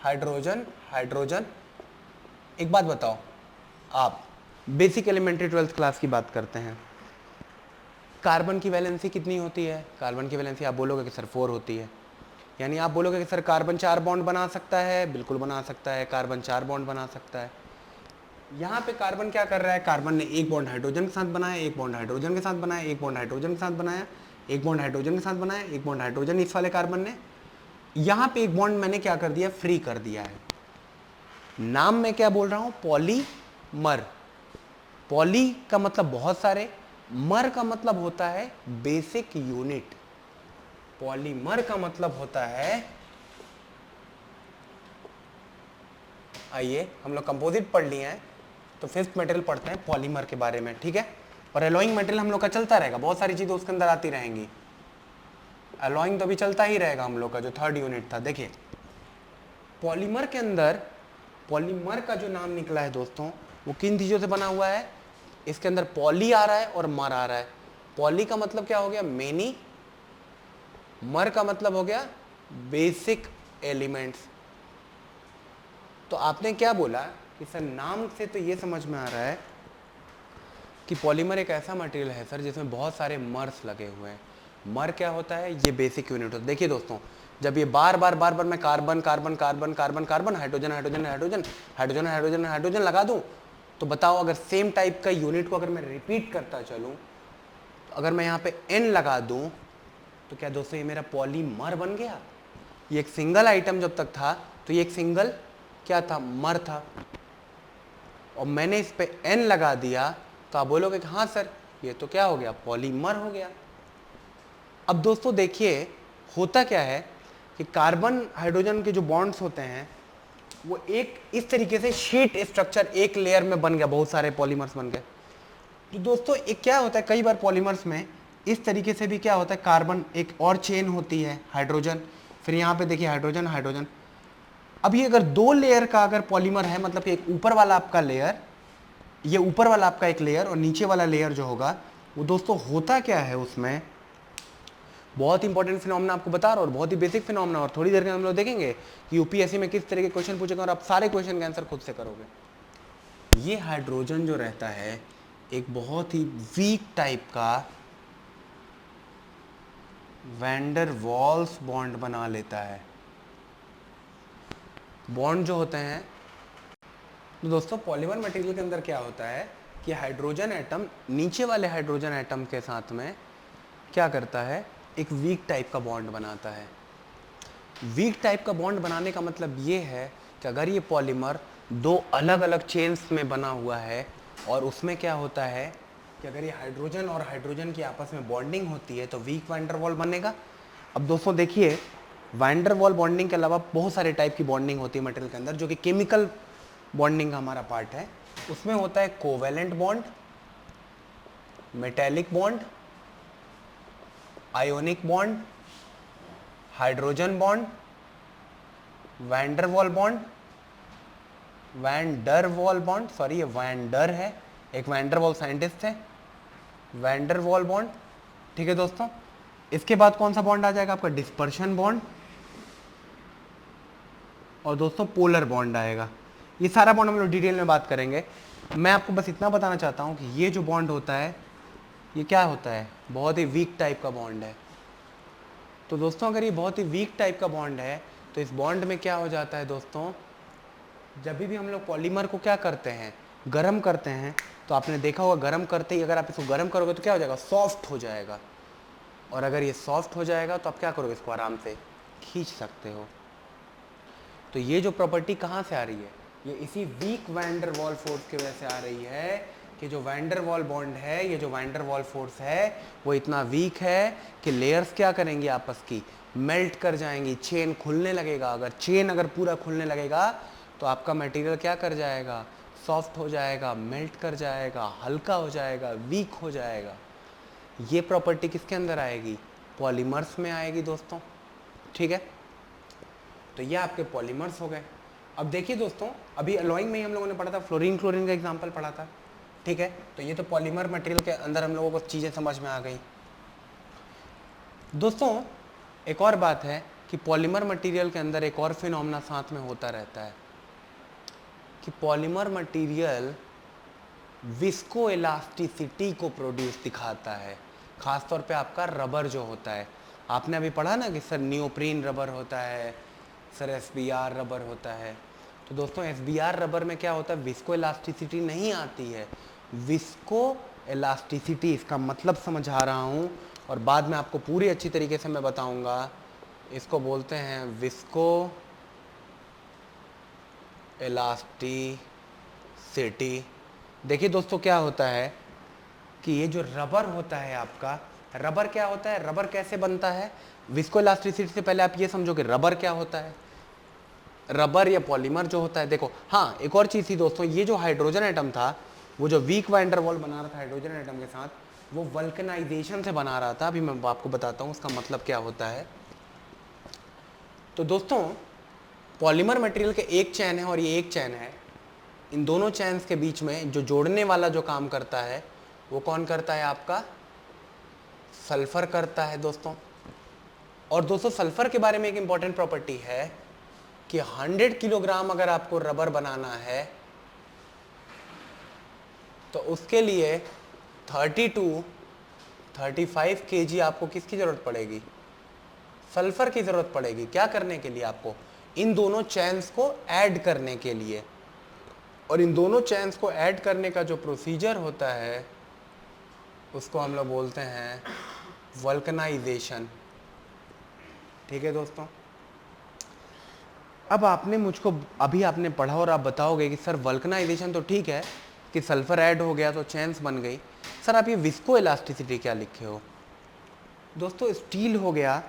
S1: hydrogen hydrogen. एक बात बताओ, आप बेसिक एलिमेंट्री 12th क्लास की बात करते हैं, कार्बन की वैलेंसी कितनी होती है, कार्बन की वैलेंसी आप बोलोगे कि सर 4 होती है। यानी आप बोलोगे कि सर कार्बन 4 बॉन्ड बना सकता है, बिल्कुल बना सकता है, कार्बन 4 बॉन्ड बना सकता है। यहाँ पे कार्बन क्या कर रहा है, कार्बन ने एक बॉन्ड हाइड्रोजन के साथ बनाया, एक बॉन्ड हाइड्रोजन के साथ बनाया, एक बॉन्ड हाइड्रोजन के साथ बनाया, एक बॉन्ड हाइड्रोजन के साथ बनाया, एक बॉन्ड हाइड्रोजन इस वाले कार्बन ने। यहाँ पे एक बॉन्ड मैंने क्या कर दिया, फ्री कर दिया है। नाम मैं क्या बोल रहा हूँ, पॉलीमर। पॉली का मतलब बहुत सारे, मर का मतलब होता है बेसिक यूनिट। पॉलीमर का मतलब होता है, आइए हम लोग कंपोजिट पढ़ लिए हैं तो फिफ्थ मटेरियल पढ़ते हैं पॉलीमर के बारे में, ठीक है। और एलॉइंग मटेरियल हम लोग का चलता रहेगा, बहुत सारी चीजें उसके अंदर आती रहेंगी। एलॉइंग तो अभी चलता ही रहेगा हम लोग का, जो थर्ड यूनिट था। देखिए पॉलीमर के अंदर, पॉलीमर का जो नाम निकला है दोस्तों, वो किन चीजों से बना हुआ है, इसके अंदर पॉली आ रहा है और मर आ रहा है। पॉली का मतलब क्या हो गया, मेनी, मर का मतलब हो गया बेसिक एलिमेंट्स। तो आपने क्या बोला कि सर नाम से तो ये समझ में आ रहा है कि पॉलीमर एक ऐसा मटेरियल है सर जिसमें बहुत सारे मर्स लगे हुए हैं। मर क्या होता है, ये बेसिक यूनिट होता है। देखिए दोस्तों, जब ये बार बार मैं carbon carbon carbon carbon carbon, hydrogen hydrogen hydrogen, hydrogen hydrogen hydrogen लगा दूं, तो बताओ अगर सेम टाइप का यूनिट को अगर मैं रिपीट करता चलूं, तो अगर मैं यहाँ पे n लगा दूं, तो क्या दोस्तों ये मेरा पॉलीमर बन गया। ये एक सिंगल आइटम जब तक था तो ये एक सिंगल क्या था, मर था। और मैंने इस पे n लगा दिया तो आप बोलोगे कि हाँ सर ये तो क्या हो गया, पॉलीमर हो गया। अब दोस्तों देखिए होता क्या है कि कार्बन हाइड्रोजन के जो बॉन्ड्स होते हैं वो एक इस तरीके से शीट स्ट्रक्चर एक लेयर में बन गया, बहुत सारे पॉलीमर्स बन गए। तो दोस्तों एक क्या होता है, कई बार पॉलीमर्स में इस तरीके से भी क्या होता है, कार्बन एक और चेन होती है, हाइड्रोजन, फिर यहाँ पे देखिए हाइड्रोजन हाइड्रोजन। अब ये अगर 2 लेयर का अगर पॉलीमर है, मतलब कि एक ऊपर वाला आपका लेयर, ये ऊपर वाला आपका एक लेयर और नीचे वाला लेयर जो होगा, वो दोस्तों होता क्या है उसमें, बहुत इंपॉर्टेंट फिनोमेना आपको बता रहा हूँ, और बहुत ही बेसिक फिनोमेना, और थोड़ी देर में हम लोग देखेंगे कि यूपीएससी में किस तरह के क्वेश्चन पूछेगा और आप सारे क्वेश्चन का आंसर खुद से करोगे। ये हाइड्रोजन जो रहता है एक बहुत ही वीक टाइप का वैंडर वॉल्स बॉन्ड बना लेता है। बॉन्ड जो होते हैं, तो दोस्तों पॉलीमर मटेरियल के अंदर क्या होता है कि हाइड्रोजन एटम नीचे वाले हाइड्रोजन एटम के साथ में क्या करता है, एक वीक टाइप का बॉन्ड बनाता है। वीक टाइप का बॉन्ड बनाने का मतलब ये है कि अगर ये पॉलीमर दो अलग अलग चेन्स में बना हुआ है और उसमें क्या होता है कि अगर ये हाइड्रोजन और हाइड्रोजन की आपस में बॉन्डिंग होती है तो वीक वैन डर वाल बनेगा। अब दोस्तों देखिए, वैन डर वाल बॉन्डिंग के अलावा बहुत सारे टाइप की बॉन्डिंग होती है मटेरियल के अंदर, जो कि केमिकल बॉन्डिंग का हमारा पार्ट है। उसमें होता है covalent bond, metallic bond, ionic bond, hydrogen bond, van der Waals bond, van der Waals bond, sorry ये वैन डर है, एक वैन डर वाल साइंटिस्ट है, वैन डर वाल बॉन्ड। ठीक है दोस्तों, इसके बाद कौन सा बॉन्ड आ जाएगा आपका, डिस्पर्शन बॉन्ड, और दोस्तों पोलर बॉन्ड आएगा। ये सारा बॉन्ड हम लोग डिटेल में बात करेंगे। मैं आपको बस इतना बताना चाहता हूँ कि ये जो बॉन्ड होता है ये क्या होता है, बहुत ही वीक टाइप का बॉन्ड है। तो दोस्तों अगर ये बहुत ही वीक टाइप का बॉन्ड है तो इस बॉन्ड में क्या हो जाता है दोस्तों, जब भी हम लोग पॉलीमर को क्या करते हैं, गर्म करते हैं, तो आपने देखा होगा गर्म करते ही अगर आप इसको गर्म करोगे तो क्या हो जाएगा, सॉफ्ट हो जाएगा। और अगर ये सॉफ्ट हो जाएगा तो आप क्या करोगे, इसको आराम से खींच सकते हो। तो ये जो प्रॉपर्टी कहाँ से आ रही है, ये इसी वीक वैन डर वाल फोर्स की वजह से आ रही है कि जो वैन डर वाल बॉन्ड है, ये जो वैन डर वाल फोर्स है वो इतना वीक है कि लेयर्स क्या करेंगी, आपस की मेल्ट कर जाएंगी, चेन खुलने लगेगा। अगर चेन अगर पूरा खुलने लगेगा तो आपका मटेरियल क्या कर जाएगा, सॉफ्ट हो जाएगा, मेल्ट कर जाएगा, हल्का हो जाएगा, वीक हो जाएगा। ये प्रॉपर्टी किसके अंदर आएगी, पॉलीमर्स में आएगी दोस्तों। ठीक है, तो ये आपके पॉलीमर्स हो गए। अब देखिए दोस्तों, अभी अलॉइंग में ही हम लोगों ने पढ़ा था, फ्लोरीन क्लोरीन का एग्जांपल पढ़ा था। ठीक है, तो ये तो पॉलीमर मटेरियल के अंदर हम लोगों को चीज़ें समझ में आ गई। दोस्तों एक और बात है कि पॉलीमर मटेरियल के अंदर एक और फिनोमेना साथ में होता रहता है कि पॉलीमर मटेरियल विस्को इलास्टिसिटी को प्रोड्यूस दिखाता है। खासतौर पे आपका रबर जो होता है, आपने अभी पढ़ा ना कि सर नियोप्रीन रबर होता है, सर एसबीआर रबर होता है। तो दोस्तों एसबीआर रबर में क्या होता है, विस्को इलास्टिसिटी नहीं आती है। विस्को इलास्टिसिटी, इसका मतलब समझा रहा हूँ और बाद में आपको पूरी अच्छी तरीके से मैं बताऊँगा। इसको बोलते हैं विस्को इलास्टिसिटी। देखिए दोस्तों क्या होता है कि ये जो रबर होता है आपका, रबर क्या होता है, रबर कैसे बनता है, विस्को इलास्टिसिटी से पहले आप ये समझो कि रबर क्या होता है। रबर या पॉलीमर जो होता है, देखो हाँ एक और चीज़ थी दोस्तों, ये जो हाइड्रोजन एटम था, वो जो वीक वैन डर वाल बना रहा था हाइड्रोजन एटम के साथ, वो वल्कनाइजेशन से बना रहा था। अभी मैं आपको बताता हूँ उसका मतलब क्या होता है। तो दोस्तों पॉलीमर मटेरियल के एक चैन है और ये एक चैन है, इन दोनों चैन्स के बीच में जो जोड़ने वाला जो काम करता है वो कौन करता है, आपका सल्फर करता है दोस्तों। और दोस्तों सल्फर के बारे में एक इंपॉर्टेंट प्रॉपर्टी है कि 100 किलोग्राम अगर आपको रबर बनाना है तो उसके लिए 35 kg आपको किसकी जरूरत पड़ेगी, सल्फर की जरूरत पड़ेगी। क्या करने के लिए, आपको इन दोनों चैन्स को ऐड करने के लिए। और इन दोनों चैन्स को ऐड करने का जो प्रोसीजर होता है उसको हम लोग बोलते हैं वल्कनाइजेशन। ठीक है दोस्तों, अब आपने मुझको अभी आपने पढ़ा और आप बताओगे कि सर वल्कनाइजेशन तो ठीक है कि सल्फर ऐड हो गया तो चैन्स बन गई, सर आप ये विस्को इलास्टिसिटी क्या लिखे हो। दोस्तों स्टील हो गया,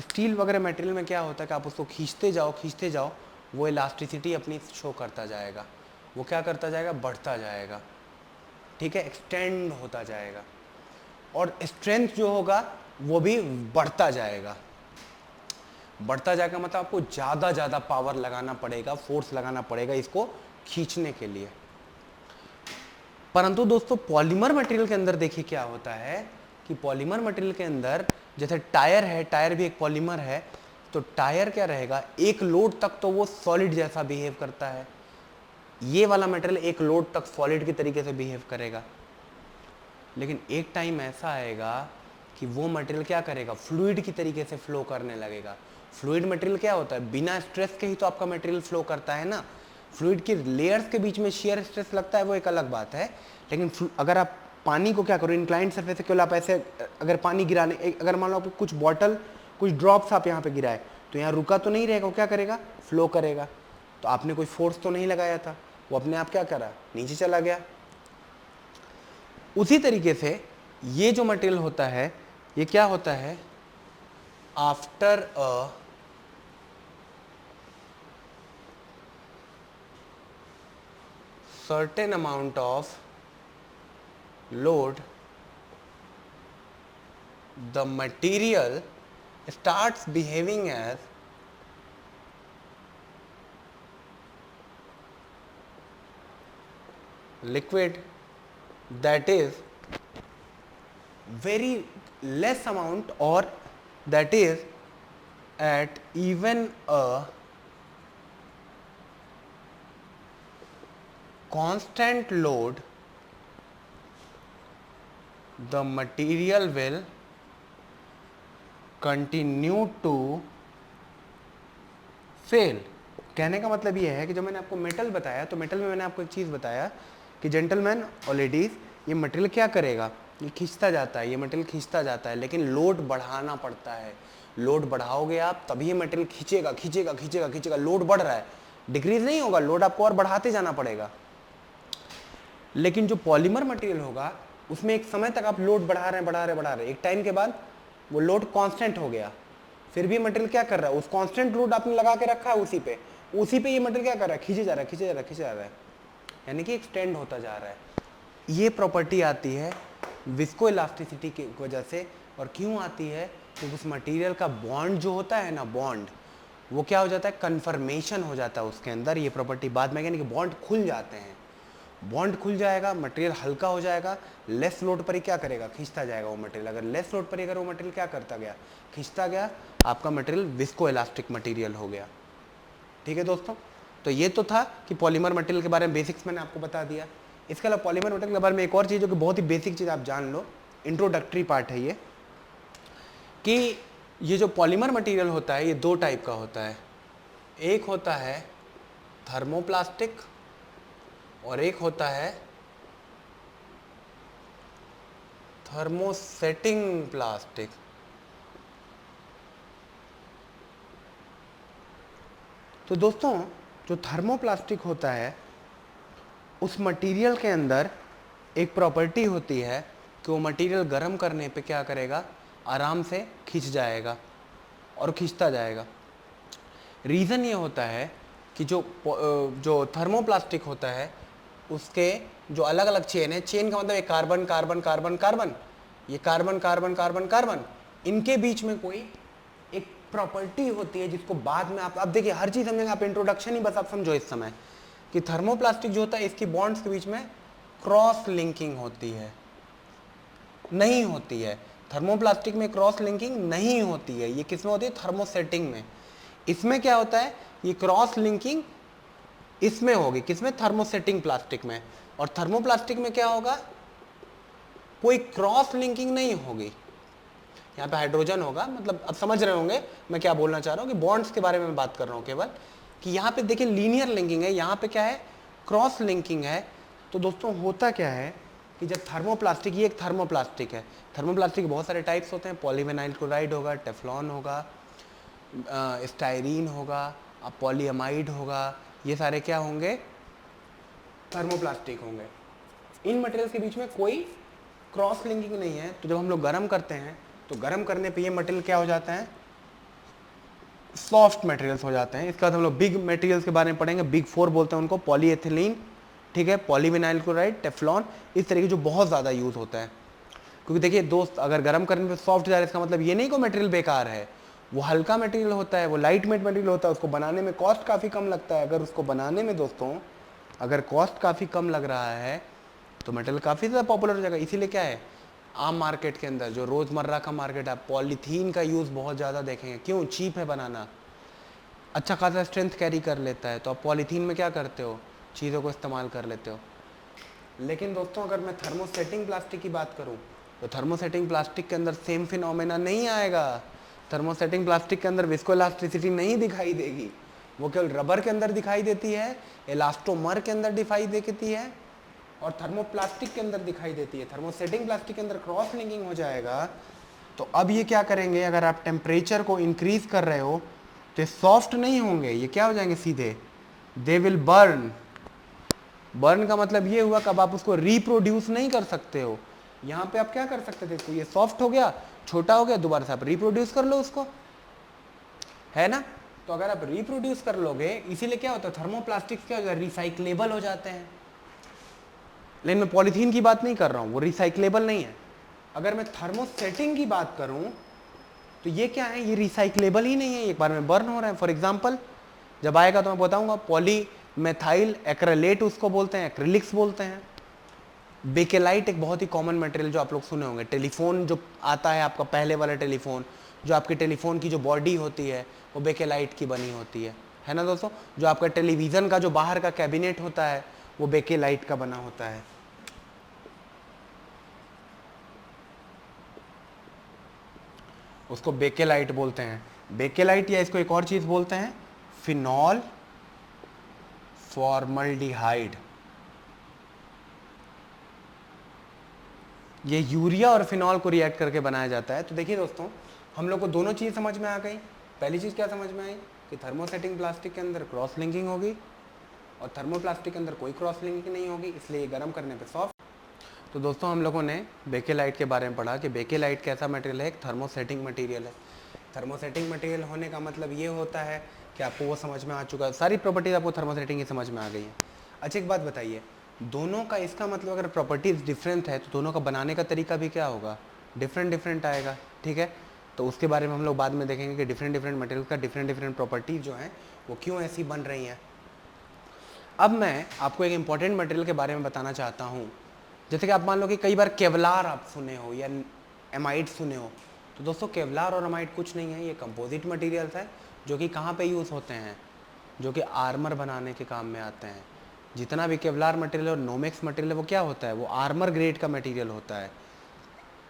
S1: स्टील वगैरह मटेरियल में क्या होता है कि आप उसको खींचते जाओ, वो इलास्टिसिटी अपनी शो करता जाएगा, वो क्या करता जाएगा, बढ़ता जाएगा। ठीक है, एक्सटेंड होता जाएगा और स्ट्रेंथ जो होगा वो भी बढ़ता जाएगा। मतलब आपको ज़्यादा पावर लगाना पड़ेगा, फोर्स लगाना पड़ेगा इसको खींचने के लिए। परंतु दोस्तों पॉलीमर मटेरियल के अंदर देखिए क्या होता है कि पॉलीमर मटेरियल के अंदर जैसे टायर है, टायर भी एक पॉलीमर है, तो टायर क्या रहेगा, एक लोड तक तो वो सॉलिड जैसा बिहेव करता है। ये वाला मटेरियल एक लोड तक सॉलिड की तरीके से बिहेव करेगा, लेकिन एक टाइम ऐसा आएगा कि वो मटेरियल क्या करेगा, फ्लूइड की तरीके से फ्लो करने लगेगा। फ्लूइड मटेरियल क्या होता है, बिना स्ट्रेस के ही तो आपका मटेरियल फ्लो करता है ना। फ्लूइड की लेयर्स के बीच में शेयर स्ट्रेस लगता है वो एक अलग बात है, लेकिन अगर आप पानी को क्या करो, इंक्लाइंड सरफेस से केवल आप ऐसे अगर पानी गिराने, अगर मान लो आपको कुछ बॉटल कुछ ड्रॉप्स आप यहाँ पे गिराए तो यहाँ रुका तो नहीं रहेगा, वो क्या करेगा, फ्लो करेगा। तो आपने कोई फोर्स तो नहीं लगाया था, वो अपने आप क्या करा, नीचे चला गया। उसी तरीके से ये जो मटेरियल होता है ये क्या होता है, after a certain amount of load, the material starts behaving as liquid, that is very less amount, or that is at even a constant load the material will continue to fail। कहने का मतलब ये है कि जब मैंने आपको मेटल बताया तो मेटल में मैंने आपको एक चीज़ बताया कि जेंटलमैन और लेडीज़, ये मटेरियल क्या करेगा, ये खींचता जाता है, ये मटेरियल खींचता जाता है, लेकिन लोड बढ़ाना पड़ता है। लोड बढ़ाओगे आप तभी ये मटेरियल खींचेगा खींचेगा खींचेगा खींचेगा। लोड बढ़ रहा है, डिक्रीज नहीं होगा, लोड आपको और बढ़ाते जाना पड़ेगा। लेकिन जो पॉलीमर मटेरियल होगा उसमें एक समय तक आप लोड बढ़ा रहे हैं, एक टाइम के बाद वो लोड कांस्टेंट हो गया, फिर भी मटेरियल क्या कर रहा है, उस कांस्टेंट लोड आपने लगा के रखा है उसी पे ये मटेरियल क्या कर रहा है, खींचे जा रहा है, यानी कि एक्सटेंड होता जा रहा है। ये प्रॉपर्टी आती है विस्को इलास्टिसिटी की वजह से। और क्यों आती है, क्योंकि उस मटेरियल का बॉन्ड जो होता है ना, बॉन्ड वो क्या हो जाता है, कन्फर्मेशन हो जाता है उसके अंदर। ये प्रॉपर्टी बाद में, यानी कि बॉन्ड खुल जाते हैं, बॉन्ड खुल जाएगा, मटेरियल हल्का हो जाएगा, लेस लोड पर ही क्या करेगा, खींचता जाएगा वो मटेरियल। अगर लेस लोड पर ही अगर वो मटेरियल क्या करता गया, खींचता गया, आपका मटेरियल विस्को इलास्टिक मटेरियल हो गया। ठीक है दोस्तों, तो ये तो था कि पॉलीमर मटेरियल के बारे में बेसिक्स मैंने आपको बता दिया। इसके अलावा पॉलीमर मटेरियल के बारे में एक और चीज़ जो कि बहुत ही बेसिक चीज़ आप जान लो, इंट्रोडक्टरी पार्ट है ये, कि ये जो पॉलीमर मटेरियल होता है ये दो टाइप का होता है। एक होता है थर्मोप्लास्टिक और एक होता है थर्मोसेटिंग प्लास्टिक। तो दोस्तों जो थर्मोप्लास्टिक होता है उस मटेरियल के अंदर एक प्रॉपर्टी होती है कि वो मटेरियल गर्म करने पे क्या करेगा, आराम से खींच जाएगा और खींचता जाएगा। रीज़न ये होता है कि जो थर्मोप्लास्टिक होता है उसके जो अलग अलग चेन है, चेन का मतलब एक कार्बन कार्बन कार्बन कार्बन, ये कार्बन कार्बन कार्बन कार्बन, इनके बीच में कोई एक प्रॉपर्टी होती है जिसको बाद में आप देखिए हर चीज़ समझेंगे, आप इंट्रोडक्शन ही बस आप समझो इस समय, कि थर्मोप्लास्टिक जो होता है इसकी बॉन्ड्स के बीच में क्रॉस लिंकिंग होती है, नहीं होती है। थर्मोप्लास्टिक में क्रॉस लिंकिंग नहीं होती है, ये किस में होती है, थर्मोसेटिंग में। इसमें क्या होता है, ये क्रॉस लिंकिंग इसमें होगी, किसमें, थर्मोसेटिंग प्लास्टिक में। और थर्मोप्लास्टिक में क्या होगा, कोई क्रॉस लिंकिंग नहीं होगी, यहाँ पे हाइड्रोजन होगा। मतलब अब समझ रहे होंगे मैं क्या बोलना चाह रहा हूँ, कि बॉन्ड्स के बारे में बात कर रहा हूँ केवल, कि यहाँ पे देखिए लीनियर लिंकिंग है, यहाँ पे क्या है, क्रॉस लिंकिंग है। तो दोस्तों होता क्या है कि जब थर्मोप्लास्टिक, ये एक थर्मोप्लास्टिक है, थर्मोप्लास्टिक बहुत सारे टाइप्स होते हैं, पॉलीविनाइल क्लोराइड होगा, टेफ्लॉन होगा, स्टायरीन होगा, पॉलीअमाइड होगा, ये सारे क्या होंगे, थर्मोप्लास्टिक होंगे। इन मटेरियल्स के बीच में कोई क्रॉस लिंकिंग नहीं है। तो जब हम लोग गर्म करते हैं तो गर्म करने पे ये मटेरियल क्या हो जाता है, सॉफ्ट मटेरियल्स हो जाते हैं। इसके बाद हम लोग बिग मटेरियल्स के बारे में पढ़ेंगे, बिग 4 बोलते हैं उनको, पॉलीएथिलीन, ठीक है, पॉलीविनाइल क्लोराइड, टेफ्लॉन, इस तरीके जो बहुत ज़्यादा यूज़ होता है। क्योंकि देखिए दोस्त, अगर गर्म करने पे सॉफ्ट जा रहा है इसका मतलब ये नहीं कि मटेरियल बेकार है, वो हल्का मटेरियल होता है, वो लाइट वेट मटेरियल होता है, उसको बनाने में कॉस्ट काफ़ी कम लगता है। अगर उसको बनाने में दोस्तों अगर कॉस्ट काफ़ी कम लग रहा है तो मटेरियल काफ़ी ज़्यादा पॉपुलर हो जाएगा। इसीलिए क्या है, आम मार्केट के अंदर जो रोज़मर्रा का मार्केट है, पॉलीथीन का यूज़ बहुत ज़्यादा देखेंगे। क्यों, चीप है बनाना, अच्छा खासा स्ट्रेंथ कैरी कर लेता है, तो आप पॉलीथीन में क्या करते हो, चीज़ों को इस्तेमाल कर लेते हो। लेकिन दोस्तों अगर मैं थर्मोसेटिंग प्लास्टिक की बात करूं तो थर्मोसेटिंग प्लास्टिक के अंदर सेम फिनोमेना नहीं आएगा। थर्मोसेटिंग प्लास्टिक के अंदर विस्कोइलास्टिसिटी नहीं दिखाई देगी, वो केवल रबर के अंदर दिखाई देती है, इलास्टोमर के अंदर दिखाई देती है, और थर्मोप्लास्टिक के अंदर दिखाई देती है। थर्मोसेटिंग प्लास्टिक के अंदर क्रॉस लिंकिंग हो जाएगा। तो अब ये क्या करेंगे, अगर आप टेम्परेचर को इंक्रीज कर रहे हो तो ये सॉफ्ट नहीं होंगे, ये क्या हो जाएंगे, सीधे दे विल बर्न। बर्न का मतलब ये हुआ कि अब आप उसको रिप्रोड्यूस नहीं कर सकते हो। यहाँ पे आप क्या कर सकते थे, इसको ये सॉफ्ट हो गया, छोटा हो गया, दोबारा से आप रिप्रोड्यूस कर लो उसको, है ना। तो अगर आप रिप्रोड्यूस कर लोगे, इसीलिए क्या होता है, थर्मोप्लास्टिक्स क्या हो जाता है, रिसाइक्लेबल हो जाते हैं। लेकिन मैं पॉलीथीन की बात नहीं कर रहा हूँ, वो रिसाइक्लेबल नहीं है। अगर मैं थर्मोसेटिंग की बात करूँ तो ये क्या है, ये रिसाइक्लेबल ही नहीं है, एक बार में बर्न हो रहा है। फॉर एग्जाम्पल जब आएगा तो मैं बताऊंगा, पॉली मेथाइल एक्रेलेट उसको बोलते हैं, एक्रिलिक्स बोलते हैं। बेकेलाइट एक बहुत ही कॉमन मटेरियल जो आप लोग सुने होंगे, टेलीफोन जो आता है आपका, पहले वाला टेलीफोन, जो आपके टेलीफोन की जो बॉडी होती है वो बेकेलाइट की बनी होती है ना दोस्तों। जो आपका टेलीविज़न का जो बाहर का कैबिनेट होता है वो बेकेलाइट का बना होता है। उसको बेकेलाइट बोलते हैं, बेकेलाइट, या इसको एक और चीज़ बोलते हैं फिनॉल फॉर्मल्डिहाइड। ये यूरिया और फिनॉल को रिएक्ट करके बनाया जाता है। तो देखिए दोस्तों, हम लोग को दोनों चीज़ समझ में आ गई। पहली चीज़ क्या समझ में आई कि थर्मोसेटिंग प्लास्टिक के अंदर क्रॉस लिंकिंग होगी और थर्मोप्लास्टिक के अंदर कोई क्रॉस लिंकिंग नहीं होगी, इसलिए गर्म करने पे सॉफ्ट। तो दोस्तों हम लोगों ने बेकेलाइट के बारे में पढ़ा कि बेकेलाइट कैसा मटेरियल है, एक थर्मोसेटिंग मटेरियल है। थर्मोसेटिंग मटेरियल होने का मतलब ये होता है कि आपको वो समझ में आ चुका है, सारी प्रॉपर्टीज आपको थर्मोसेटिंग की समझ में आ गई है। अच्छा एक बात बताइए, दोनों का इसका मतलब अगर प्रॉपर्टीज डिफरेंट है तो दोनों का बनाने का तरीका भी क्या होगा, डिफरेंट आएगा, ठीक है। तो उसके बारे में हम लोग बाद में देखेंगे कि डिफरेंट मटेरियल का डिफरेंट प्रॉपर्टीज जो हैं वो क्यों ऐसी बन रही हैं। अब मैं आपको एक इंपॉर्टेंट मटेरियल के बारे में बताना चाहता हूँ। जैसे कि आप मान लो कि कई बार केवलार आप सुने हो या एमाइड सुने हो, तो दोस्तों केवलार और एमाइड कुछ नहीं है, ये कंपोजिट मटेरियल्स है जो कि कहाँ पे यूज़ होते हैं, जो कि आर्मर बनाने के काम में आते हैं। जितना भी केवलार मटेरियल और नोमेक्स मटेरियल है वो क्या होता है, वो आर्मर ग्रेड का मटेरियल होता है।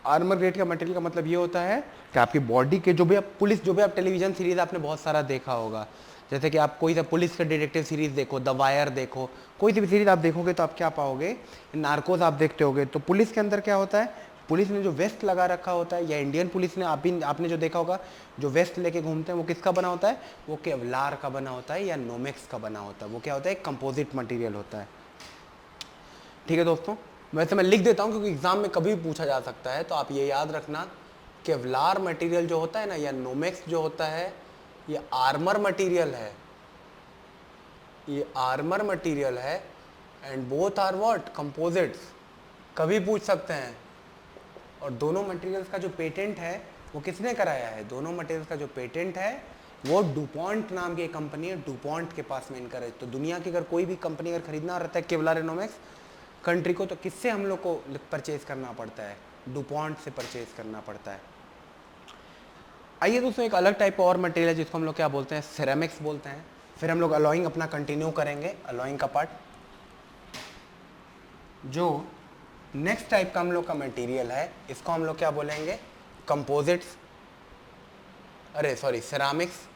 S1: आर्मर ग्रेड का मटेरियल का मतलब ये होता है कि आपकी बॉडी के जो भी आप टेलीविज़न सीरीज़ आपने बहुत सारा देखा होगा, जैसे कि आप कोई सा पुलिस का डिटेक्टिव सीरीज़ देखो, द वायर देखो, कोई सी भी सीरीज़ आप देखोगे तो आप क्या पाओगे, नार्कोस आप देखते होगे तो पुलिस के अंदर क्या होता है, पुलिस ने जो वेस्ट लगा रखा होता है, या इंडियन पुलिस ने आपने जो देखा होगा जो वेस्ट लेके घूमते हैं वो किसका बना होता है, वो केवलार का बना होता है या नोमेक्स का बना होता है। वो क्या होता है, एक कंपोजिट मटेरियल होता है। ठीक है दोस्तों, वैसे मैं लिख देता हूँ क्योंकि एग्जाम में कभी भी पूछा जा सकता है, तो आप ये याद रखना, केवलार मटेरियल जो होता है ना, या नोमेक्स जो होता है, ये आर्मर मटेरियल है, ये आर्मर मटेरियल है, and both are what, composites, कभी पूछ सकते हैं। और दोनों मटेरियल्स का जो पेटेंट है वो किसने कराया है, दोनों मटेरियल्स का जो पेटेंट है वो डुपॉन्ट नाम की एक कंपनी है, डुपॉन्ट के पास में इनका है। तो दुनिया की अगर कोई भी कंपनी अगर खरीदना रहता है केवलार एनोमेक्स कंट्री को, तो किससे हम लोग को परचेज करना पड़ता है, डुपॉन्ट से परचेज करना पड़ता है। आइए दोस्तों, एक अलग टाइप का और मटेरियल है जिसको हम लोग क्या बोलते हैं, सिरेमिक्स बोलते हैं। फिर हम लोग अलॉइंग अपना कंटिन्यू करेंगे, अलॉइंग का पार्ट। जो नेक्स्ट टाइप का हम लोग का मटेरियल है इसको हम लोग क्या बोलेंगे, कंपोजिट्स, अरे सॉरी सिरामिक्स।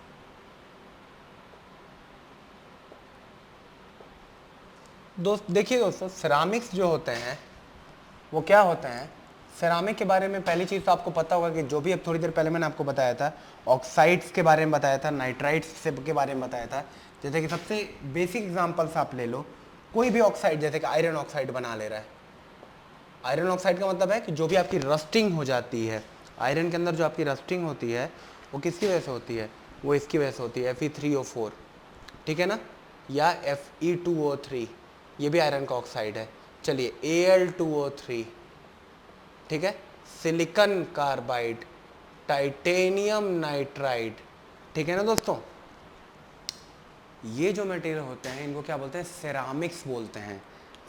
S1: देखिए दोस्तों, सिरामिक्स जो होते हैं वो क्या होते हैं, सिरामिक के बारे में पहली चीज़ तो आपको पता होगा कि जो भी अब थोड़ी देर पहले मैंने आपको बताया था, ऑक्साइड्स के बारे में बताया था, नाइट्राइट्स के बारे में बताया था। जैसे कि सबसे बेसिक एग्जांपल्स आप ले लो, कोई भी ऑक्साइड, जैसे कि आयरन ऑक्साइड बना ले रहा है। आयरन ऑक्साइड का मतलब है कि जो भी आपकी रस्टिंग हो जाती है, आयरन के अंदर जो आपकी रस्टिंग होती है वो किसकी वजह से होती है, वो इसकी वजह से होती है, Fe3O4, ठीक है ना, या Fe2O3, ये भी आयरन का ऑक्साइड है। चलिए Al2O3, ठीक है, सिलिकॉन कार्बाइड, टाइटेनियम नाइट्राइड, ठीक है ना दोस्तों। ये जो मटेरियल होते हैं इनको क्या बोलते हैं, सेरामिक्स बोलते हैं।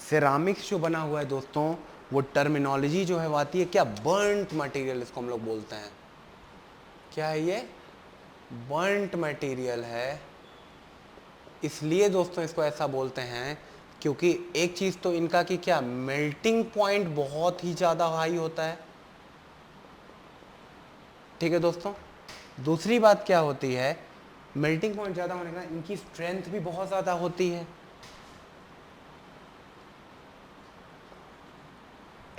S1: सेरामिक्स जो बना हुआ है दोस्तों, वो टर्मिनोलॉजी जो है वो आती है क्या, बर्न्ट मटेरियल, इसको हम लोग बोलते हैं। क्या है ये, बर्न्ट मटेरियल है। इसलिए दोस्तों इसको ऐसा बोलते हैं क्योंकि एक चीज़ तो इनका कि क्या, मेल्टिंग पॉइंट बहुत ही ज़्यादा हाई होता है, ठीक है दोस्तों। दूसरी बात क्या होती है, मेल्टिंग पॉइंट ज़्यादा होने का इनकी स्ट्रेंथ भी बहुत ज़्यादा होती है।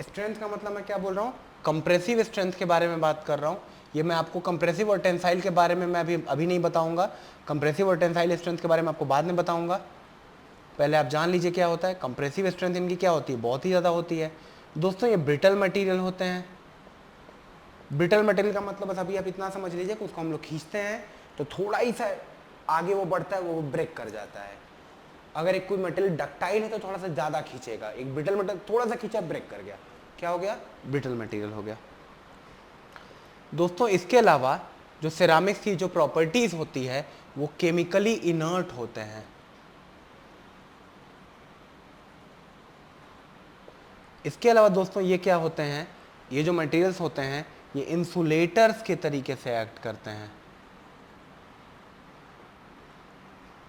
S1: स्ट्रेंथ का मतलब मैं क्या बोल रहा हूँ, कंप्रेसिव स्ट्रेंथ के बारे में बात कर रहा हूँ। ये मैं आपको कंप्रेसिव और टेंसाइल के बारे में मैं अभी नहीं बताऊंगा, कंप्रेसिव और टेंसाइल स्ट्रेंथ के बारे में आपको बाद में बताऊंगा, पहले आप जान लीजिए क्या होता है। कंप्रेसिव स्ट्रेंथ इनकी क्या होती है, बहुत ही ज़्यादा होती है दोस्तों। ये ब्रिटल मटेरियल होते हैं। ब्रिटल मटेरियल का मतलब बस अभी आप इतना समझ लीजिए कि उसको हम लोग खींचते हैं तो थोड़ा ही सा आगे वो बढ़ता है, वो ब्रेक कर जाता है। अगर एक कोई मटेरियल डक्टाइल है तो थोड़ा सा ज़्यादा खींचेगा, एक ब्रिटल मटेरियल थोड़ा सा खींचा ब्रेक कर गया, क्या हो गया, ब्रिटल मटेरियल हो गया दोस्तों। इसके अलावा जो सिरामिक्स की जो प्रॉपर्टीज होती है वो केमिकली इनर्ट होते हैं। इसके अलावा दोस्तों ये क्या होते हैं, ये जो मटेरियल्स होते हैं ये इंसुलेटर्स के तरीके से एक्ट करते हैं।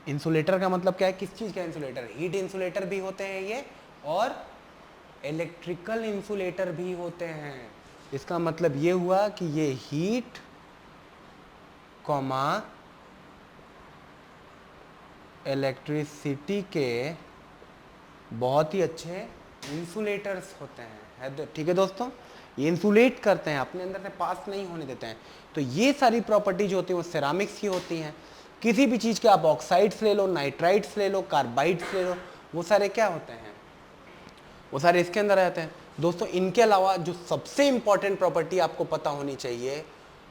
S1: इंसुलेटर का मतलब क्या है, किस चीज का इंसुलेटर, हीट इंसुलेटर भी होते हैं ये और इलेक्ट्रिकल इंसुलेटर भी होते हैं। इसका मतलब ये हुआ कि ये हीट कॉमा इलेक्ट्रिसिटी के बहुत ही अच्छे इंसुलेटर्स होते हैं। ठीक है दोस्तों, ये इंसुलेट करते हैं, अपने अंदर से पास नहीं होने देते हैं। तो ये सारी प्रॉपर्टी जो होती है वो सिरामिक्स की होती हैं। किसी भी चीज़ के आप ऑक्साइड्स ले लो, नाइट्राइड्स ले लो, कार्बाइड्स ले लो, वो सारे क्या होते हैं, वो सारे इसके अंदर रहते हैं दोस्तों। इनके अलावा जो सबसे इंपॉर्टेंट प्रॉपर्टी आपको पता होनी चाहिए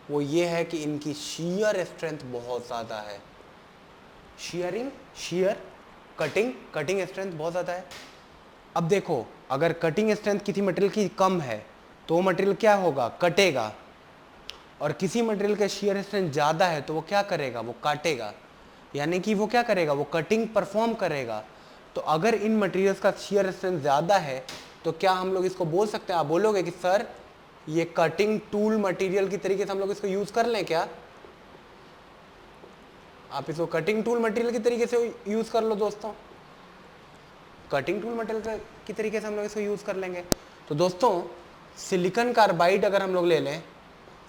S1: वो ये है कि इनकी शीयर स्ट्रेंथ बहुत ज़्यादा है। शीयरिंग, शीयर, कटिंग स्ट्रेंथ बहुत ज़्यादा है। अब देखो, अगर कटिंग स्ट्रेंथ किसी मटेरियल की कम है तो वो मटेरियल क्या होगा, कटेगा। और किसी मटेरियल का शीयर स्ट्रेंथ ज़्यादा है तो वो क्या करेगा, वो काटेगा। यानी कि वो क्या करेगा, वो कटिंग परफॉर्म करेगा। तो अगर इन मटेरियल्स का शीयर स्ट्रेंथ ज़्यादा है तो क्या हम लोग इसको बोल सकते हैं, आप बोलोगे कि सर ये कटिंग टूल मटेरियल की तरीके से हम लोग इसको यूज़ कर लें क्या, आप इसको कटिंग टूल मटेरियल की तरीके से यूज़ कर लो दोस्तों। कटिंग टूल मटेरियल की तरीके से हम लोग इसको यूज़ कर लेंगे। तो दोस्तों सिलिकॉन कार्बाइड अगर हम लोग ले लें,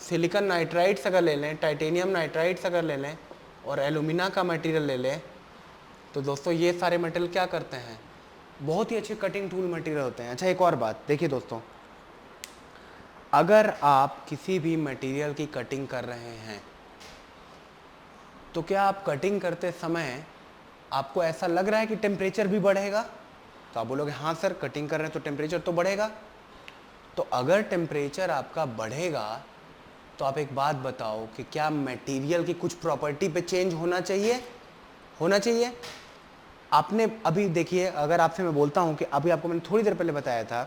S1: सिलिकॉन नाइट्राइड्स अगर ले लें, टाइटेनियम नाइट्राइड्स अगर ले लें और एलुमिना का मटेरियल ले लें, तो दोस्तों ये सारे मटेरियल क्या करते हैं, बहुत ही अच्छे कटिंग टूल मटेरियल होते हैं। अच्छा एक और बात देखिए दोस्तों, अगर आप किसी भी मटेरियल की कटिंग कर रहे हैं तो क्या आप कटिंग करते समय आपको ऐसा लग रहा है कि टेम्परेचर भी बढ़ेगा, तो आप बोलोगे हाँ सर कटिंग कर रहे हैं तो टेम्परेचर तो बढ़ेगा। तो अगर टेम्परेचर आपका बढ़ेगा तो आप एक बात बताओ कि क्या मटेरियल की कुछ प्रॉपर्टी पे चेंज होना चाहिए, होना चाहिए। आपने अभी देखिए, अगर आपसे मैं बोलता हूँ कि अभी आपको मैंने थोड़ी देर पहले बताया था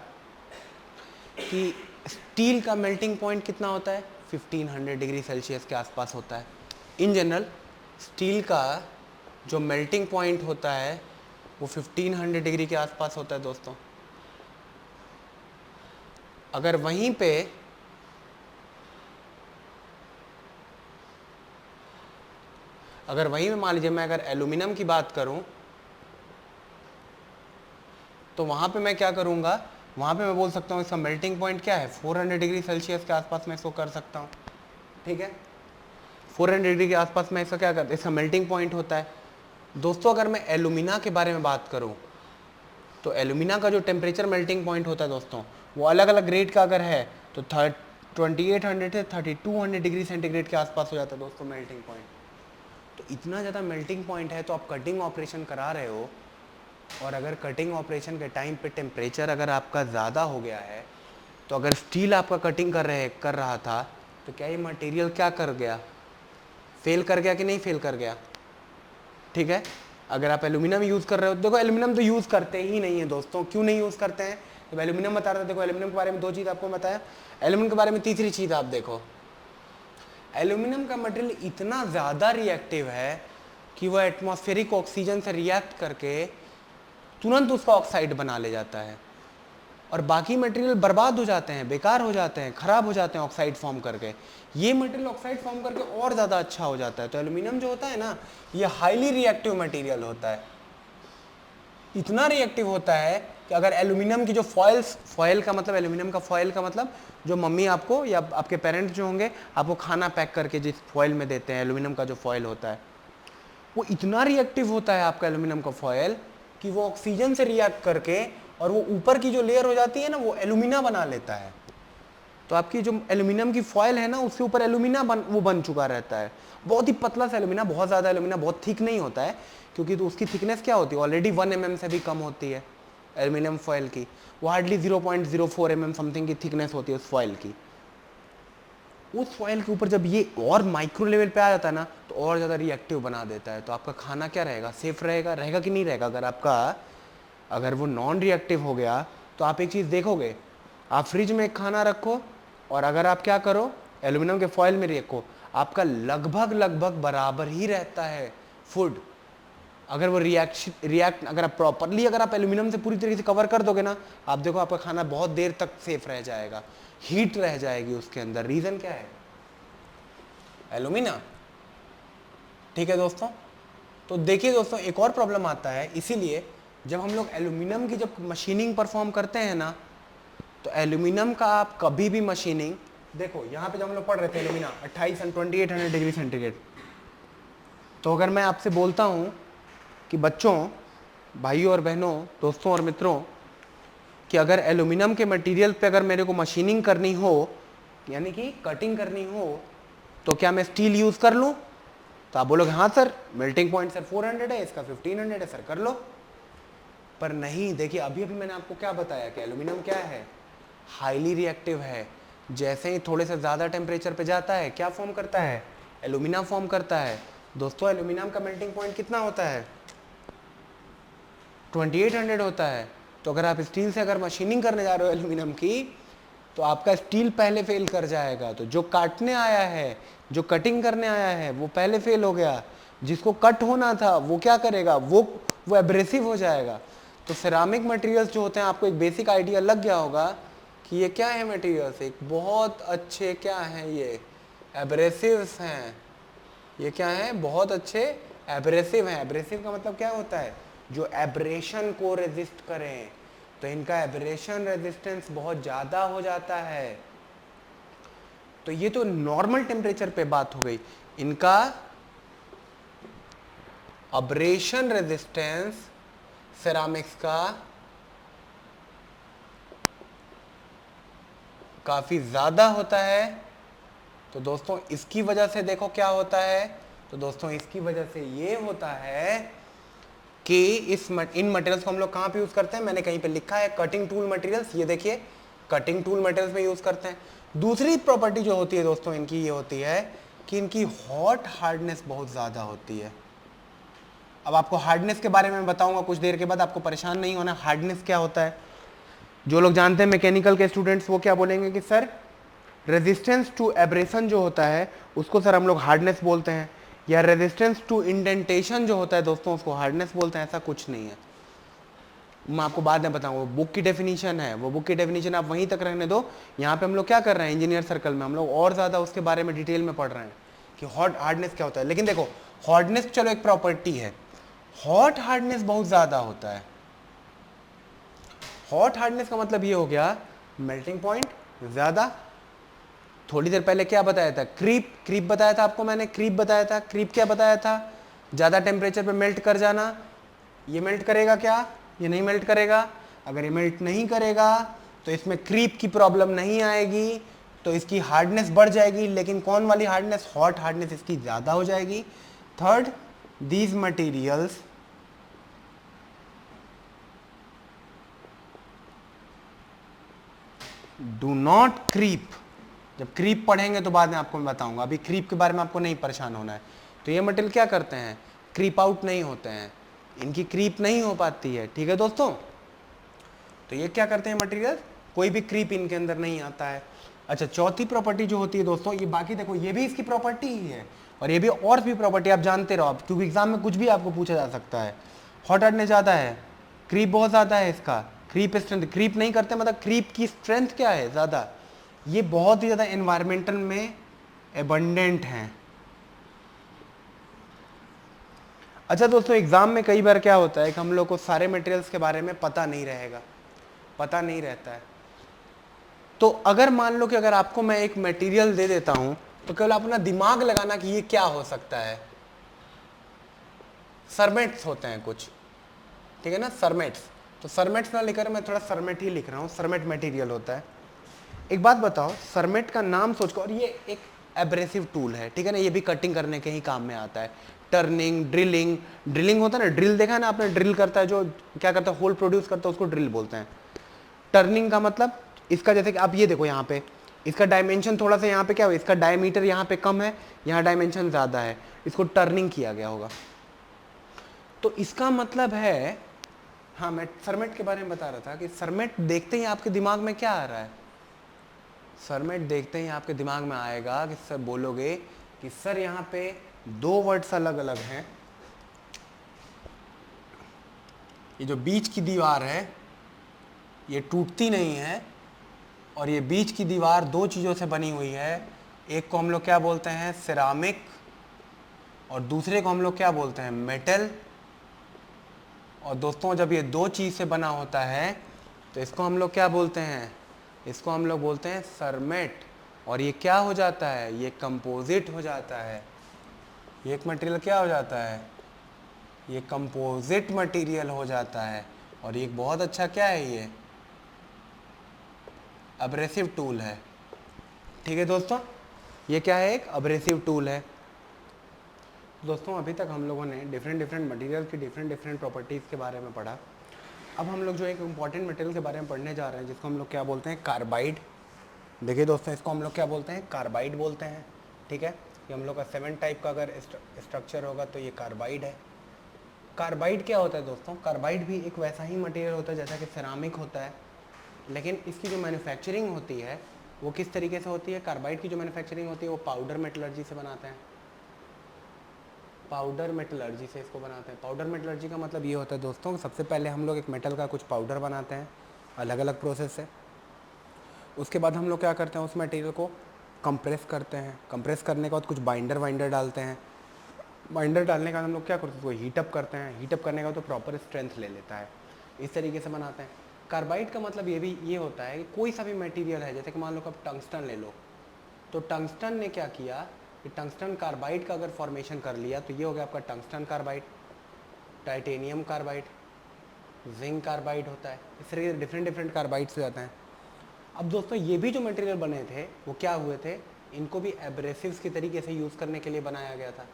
S1: कि स्टील का मेल्टिंग पॉइंट कितना होता है, 1500 डिग्री सेल्सियस के आसपास होता है। इन जनरल स्टील का जो मेल्टिंग पॉइंट होता है वो 1500 डिग्री के आसपास होता है दोस्तों। अगर वहीं पे मान लीजिए मैं अगर एल्यूमिनियम की बात करूं तो वहां पे मैं क्या करूंगा, वहां पे मैं बोल सकता हूं इसका मेल्टिंग पॉइंट क्या है, 400 डिग्री सेल्सियस के आसपास मैं इसको कर सकता हूं। ठीक है, 400 डिग्री के आसपास मैं इसका क्या करता, इसका मेल्टिंग पॉइंट होता है दोस्तों। अगर मैं एल्यूमिना के बारे में बात करूं तो एल्यूमिना का जो टेम्परेचर मेल्टिंग पॉइंट होता है दोस्तों वो अलग अलग ग्रेड का अगर है तो 2800 से 3200 डिग्री सेंटीग्रेड के आसपास हो जाता है दोस्तों मेल्टिंग पॉइंट। तो इतना ज़्यादा मेल्टिंग पॉइंट है तो आप कटिंग ऑपरेशन करा रहे हो और अगर कटिंग ऑपरेशन के टाइम पे टेम्परेचर अगर आपका ज़्यादा हो गया है तो अगर स्टील आपका कटिंग कर रहा था तो क्या ये मटेरियल क्या कर गया, फेल कर गया कि नहीं फेल कर गया। ठीक है, अगर आप एल्यूमिनियम यूज़ कर रहे हो, देखो एल्यूमिनियम तो यूज़ करते ही नहीं है दोस्तों। क्यों नहीं यूज़ करते हैं, तो एल्यूमिनियम बता रहा था। देखो एल्यूमिनियम के बारे में दो चीज़ आपको बताया, एल्यूमिनियम के बारे में तीसरी चीज़ आप देखो, एल्यूमिनियम का मटेरियल इतना ज़्यादा रिएक्टिव है कि वह एटमॉस्फेरिक ऑक्सीजन से रिएक्ट करके तुरंत उसका ऑक्साइड बना ले जाता है और बाकी मटेरियल बर्बाद हो जाते हैं, बेकार हो जाते हैं, खराब हो जाते हैं ऑक्साइड फॉर्म करके। ये मटेरियल ऑक्साइड फॉर्म करके और ज़्यादा अच्छा हो जाता है। तो एल्यूमिनियम जो होता है ना, ये हाईली रिएक्टिव मटेरियल होता है। इतना रिएक्टिव होता है कि अगर एल्यूमिनियम की जो फॉयल का मतलब, एल्यूमिनियम का फॉयल का मतलब जो मम्मी आपको या आपके पेरेंट्स जो होंगे आपको खाना पैक करके जिस फॉयल में देते हैं, एल्यूमिनियम का जो फॉयल होता है वो इतना रिएक्टिव होता है आपका एल्यूमिनियम का फॉयल कि वो ऑक्सीजन से रिएक्ट करके और वो ऊपर की जो लेयर हो जाती है ना वो एल्यूमिना बना लेता है। तो आपकी जो एल्यूमिनियम की फॉयल है ना, उसके ऊपर एल्यूमिना वो बन चुका रहता है। बहुत ही पतला सा एल्यूमिना, बहुत ज़्यादा एल्यूमिना, बहुत थिक नहीं होता है, क्योंकि तो उसकी थिकनेस क्या होती है, ऑलरेडी 1 mm से भी कम होती है एल्यूमिनियम फॉयल की। वो हार्डली 0.04 mm समथिंग की थिकनेस होती है उस फॉयल की। उस फॉयल के ऊपर जब ये और माइक्रो लेवल पे आ जाता है ना, तो और ज़्यादा रिएक्टिव बना देता है। तो आपका खाना क्या रहेगा, सेफ रहेगा, रहेगा कि नहीं रहेगा। अगर वो नॉन रिएक्टिव हो गया, तो आप एक चीज़ देखोगे, आप फ्रिज में एक खाना रखो और अगर आप क्या करो, एल्यूमिनियम के फॉयल में रखो, आपका लगभग बराबर ही रहता है फूड। अगर वो रिएक्ट अगर आप प्रॉपरली अगर आप एल्यूमिनियम से पूरी तरीके से कवर कर दोगे ना, आप देखो आपका खाना बहुत देर तक सेफ रह जाएगा, हीट रह जाएगी उसके अंदर। रीजन क्या है, एल्यूमिना। ठीक है दोस्तों, तो देखिए दोस्तों, एक और प्रॉब्लम आता है। इसीलिए जब हम लोग एल्यूमिनियम की जब मशीनिंग परफॉर्म करते हैं ना, तो एल्यूमिनियम का आप कभी भी मशीनिंग, देखो यहाँ पे जब हम लोग पढ़ रहे थे एल्यूमिना 2800 डिग्री सेंटीग्रेड, तो अगर मैं आपसे बोलता हूँ कि बच्चों, भाइयों और बहनों, दोस्तों और मित्रों, कि अगर एल्यूमिनियम के मटेरियल पे अगर मेरे को मशीनिंग करनी हो, यानी कि कटिंग करनी हो, तो क्या मैं स्टील यूज़ कर लूँ? तो आप बोलोगे हाँ सर, मेल्टिंग पॉइंट सर 400 है, इसका 1500 है सर, कर लो। पर नहीं, देखिए अभी मैंने आपको क्या बताया कि एल्यूमिनियम क्या है, हाईली रिएक्टिव है। जैसे ही थोड़े से ज़्यादा टेम्परेचर पे जाता है, क्या फॉर्म करता है, एल्यूमिना फॉर्म करता है। दोस्तों एल्यूमिनियम का मेल्टिंग पॉइंट कितना होता है, 2800 होता है। तो अगर आप स्टील से अगर मशीनिंग करने जा रहे हो एल्यूमिनियम की, तो आपका स्टील पहले फेल कर जाएगा। तो जो काटने आया है, जो कटिंग करने आया है, वो पहले फेल हो गया। जिसको कट होना था वो क्या करेगा, वो एब्रेसिव हो जाएगा। तो सिरामिक मटेरियल्स जो होते हैं, आपको एक बेसिक आइडिया लग गया होगा कि ये क्या है मटेरियल्स, एक बहुत अच्छे क्या हैं, ये एब्रेसिव्स हैं। ये क्या है, बहुत अच्छे एब्रेसिव हैं। एब्रेसिव का मतलब क्या होता है, जो एब्रेशन को रेजिस्ट करें। तो इनका एब्रेशन रेजिस्टेंस बहुत ज़्यादा हो जाता है। तो ये तो नॉर्मल टेम्परेचर पे बात हो गई। इनका अब्रेशन रेजिस्टेंस सेरामिक्स का काफ़ी ज़्यादा होता है। तो दोस्तों इसकी वजह से देखो क्या होता है, तो दोस्तों इसकी वजह से ये होता है कि इन मटेरियल्स को हम लोग कहाँ पे यूज़ करते हैं, मैंने कहीं पे लिखा है कटिंग टूल मटेरियल्स। ये देखिए कटिंग टूल मटेरियल्स में यूज़ करते हैं। दूसरी प्रॉपर्टी जो होती है दोस्तों इनकी, ये होती है कि इनकी हॉट हार्डनेस बहुत ज़्यादा होती है। अब आपको हार्डनेस के बारे में बताऊंगा कुछ देर के बाद, आपको परेशान नहीं होना। हार्डनेस क्या होता है, जो लोग जानते हैं मैकेनिकल के स्टूडेंट्स, वो क्या बोलेंगे कि सर रेजिस्टेंस टू एब्रेशन जो होता है उसको सर हम लोग हार्डनेस बोलते हैं, या रेजिस्टेंस टू इंडेंटेशन जो होता है दोस्तों उसको हार्डनेस बोलते हैं। ऐसा कुछ नहीं है, मैं आपको बाद में बताऊंगा। बुक की डेफिनेशन है, वो बुक की डेफिनेशन आप वहीं तक रहने दो। यहाँ पे हम लोग क्या कर रहे हैं, इंजीनियर सर्कल में हम लोग और ज़्यादा उसके बारे में डिटेल में पढ़ रहे हैं कि हॉट हार्डनेस क्या होता है। लेकिन देखो हार्डनेस चलो एक प्रॉपर्टी है, हॉट हार्डनेस बहुत ज़्यादा होता है। हॉट हार्डनेस का मतलब ये हो गया मेल्टिंग पॉइंट ज़्यादा। थोड़ी देर पहले क्या बताया था, क्रीप बताया था आपको मैंने, क्रीप बताया था। क्रीप क्या बताया था, ज़्यादा टेम्परेचर पे मेल्ट कर जाना। ये मेल्ट करेगा क्या, ये नहीं मेल्ट करेगा। अगर ये मेल्ट नहीं करेगा तो इसमें क्रीप की प्रॉब्लम नहीं आएगी, तो इसकी हार्डनेस बढ़ जाएगी। लेकिन कौन वाली हार्डनेस, हॉट हार्डनेस इसकी ज़्यादा हो जाएगी। Third, these materials do not creep. जब क्रीप पढ़ेंगे तो बाद में आपको मैं बताऊंगा, अभी क्रीप के बारे में आपको नहीं परेशान होना है। तो ये मटेरियल क्या करते हैं, क्रीप आउट नहीं होते हैं, इनकी क्रीप नहीं हो पाती है। ठीक है दोस्तों, तो ये क्या करते हैं मटेरियल, कोई भी क्रीप इनके अंदर नहीं आता है। अच्छा, चौथी प्रॉपर्टी जो होती है दोस्तों, ये बाकी देखो ये भी इसकी प्रॉपर्टी ही है, और ये भी और भी प्रॉपर्टी आप जानते रहो, क्योंकि एग्जाम में कुछ भी आपको पूछा जा सकता है। हॉट हार्डनेस ज़्यादा है, क्रीप बहुत ज़्यादा है इसका, क्रीप स्ट्रेंथ, क्रीप नहीं करते मतलब क्रीप की स्ट्रेंथ क्या है ज़्यादा, ये बहुत ही ज़्यादा एनवायरमेंटल में एबंडेंट हैं। अच्छा दोस्तों, एग्जाम में कई बार क्या होता है कि हम लोग को सारे मटेरियल्स के बारे में पता नहीं रहता है। तो अगर मान लो कि अगर आपको मैं एक मटेरियल दे देता हूं, तो केवल अपना दिमाग लगाना कि ये क्या हो सकता है। सरमेट्स होते हैं कुछ, ठीक है ना, सरमेट्स। तो सरमेट्स ना लिखकर मैं थोड़ा सरमेट ही लिख रहा हूं, सरमेट मटेरियल होता है। एक बात बताओ, सरमेट का नाम सोच कर, और ये एक एब्रेसिव टूल है, ठीक है ना, ये भी कटिंग करने के ही काम में आता है। टर्निंग, ड्रिलिंग, ड्रिलिंग होता है ना, ड्रिल देखा है ना आपने, ड्रिल करता है जो क्या करता है, होल प्रोड्यूस करता है, उसको ड्रिल बोलते हैं। टर्निंग का मतलब इसका, जैसे कि आप ये देखो यहाँ पे, इसका डायमेंशन थोड़ा सा यहाँ पे क्या हो, इसका डायमीटर यहाँ पे कम है, यहाँ डायमेंशन ज़्यादा है, इसको टर्निंग किया गया होगा। तो इसका मतलब है, हाँ मैं सरमेट के बारे में बता रहा था कि सरमेट देखते ही आपके दिमाग में क्या आ रहा है, सरमेट देखते ही आपके दिमाग में आएगा कि सर बोलोगे कि सर यहाँ पे दो वर्ड्स अलग अलग हैं, ये जो बीच की दीवार है ये टूटती नहीं है, और ये बीच की दीवार दो चीज़ों से बनी हुई है, एक को हम लोग क्या बोलते हैं, सिरामिक, और दूसरे को हम लोग क्या बोलते हैं, मेटल। और दोस्तों जब ये दो चीज़ से बना होता है तो इसको हम लोग क्या बोलते हैं, इसको हम लोग बोलते हैं सरमेट। और ये क्या हो जाता है, ये कंपोजिट हो जाता है, ये एक मटेरियल क्या हो जाता है, ये कंपोजिट मटेरियल हो जाता है। और ये एक बहुत अच्छा क्या है, ये अब्रेसिव टूल है, ठीक है दोस्तों, ये क्या है, एक अब्रेसिव टूल है। दोस्तों अभी तक हम लोगों ने डिफरेंट मटेरियल की डिफरेंट प्रॉपर्टीज़ के बारे में पढ़ा। अब हम लोग जो एक इम्पॉर्टेंट मटेरियल के बारे में पढ़ने जा रहे हैं, जिसको हम लोग क्या बोलते हैं, कार्बाइड। देखिए दोस्तों, इसको हम लोग क्या बोलते हैं, कार्बाइड बोलते हैं, ठीक है। ये हम लोग का 7 टाइप का अगर स्ट्रक्चर होगा तो ये कार्बाइड है। कार्बाइड क्या होता है दोस्तों, कार्बाइड भी एक वैसा ही मटेरियल होता है जैसा कि सिरामिक होता है, लेकिन इसकी जो मैन्युफैक्चरिंग होती है वो किस तरीके से होती है, कार्बाइड की जो मैन्युफैक्चरिंग होती है वो पाउडर मेटलर्जी से बनाते हैं, पाउडर मेटलर्जी से इसको बनाते हैं। पाउडर मेटलर्जी का मतलब ये होता है दोस्तों, सबसे पहले हम लोग एक मेटल का कुछ पाउडर बनाते हैं अलग अलग प्रोसेस से, उसके बाद हम लोग क्या करते हैं, उस मटेरियल को कंप्रेस करते हैं, कंप्रेस करने के बाद कुछ बाइंडर डालते हैं, बाइंडर डालने के बाद हम लोग क्या करते हैं, उसको हीटअप करते हैं, हीटअप करने के बाद तो प्रॉपर स्ट्रेंथ ले लेता है, इस तरीके से बनाते हैं। कार्बाइड का मतलब ये होता है कि कोई सा भी मटेरियल है, जैसे कि मान लो आप टंगस्टन ले लो, तो टंगस्टन ने क्या किया कि टंगस्टन कार्बाइड का अगर फॉर्मेशन कर लिया तो ये हो गया आपका tungsten carbide, titanium carbide, zinc carbide होता है, इस तरीके से डिफरेंट कार्बाइड्स हो जाते हैं। अब दोस्तों ये भी जो मटेरियल बने थे वो क्या हुए थे, इनको भी एब्रेसिव्स के तरीके से यूज़ करने के लिए बनाया गया था,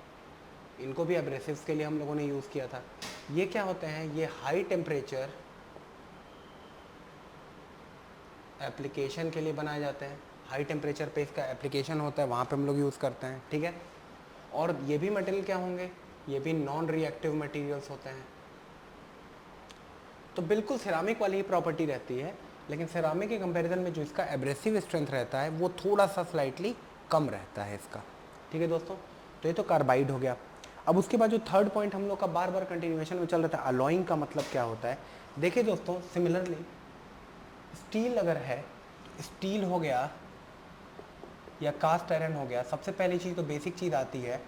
S1: इनको भी एब्रेसिव्स के लिए हम लोगों ने यूज़ किया था। ये क्या होते हैं, ये हाई टेम्परेचर एप्लीकेशन के लिए बनाए जाते हैं, हाई टेम्परेचर पे इसका एप्लीकेशन होता है, वहाँ पे हम लोग यूज़ करते हैं, ठीक है। और ये भी मटेरियल क्या होंगे, ये भी नॉन रिएक्टिव मटेरियल्स होते हैं। तो बिल्कुल सिरामिक वाली ही प्रॉपर्टी रहती है, लेकिन सिरामिक के कंपैरिजन में जो इसका एब्रेसिव स्ट्रेंथ रहता है वो थोड़ा सा स्लाइटली कम रहता है इसका, ठीक है दोस्तों। तो ये तो कार्बाइड हो गया। अब उसके बाद जो थर्ड पॉइंट हम लोग का बार बार कंटिन्यूएशन में चल रहा था, अलॉइंग का मतलब क्या होता है। देखिए दोस्तों, सिमिलरली स्टील अगर है, स्टील हो गया या कास्ट आयरन हो गया, सबसे पहली चीज़ तो बेसिक चीज़ आती है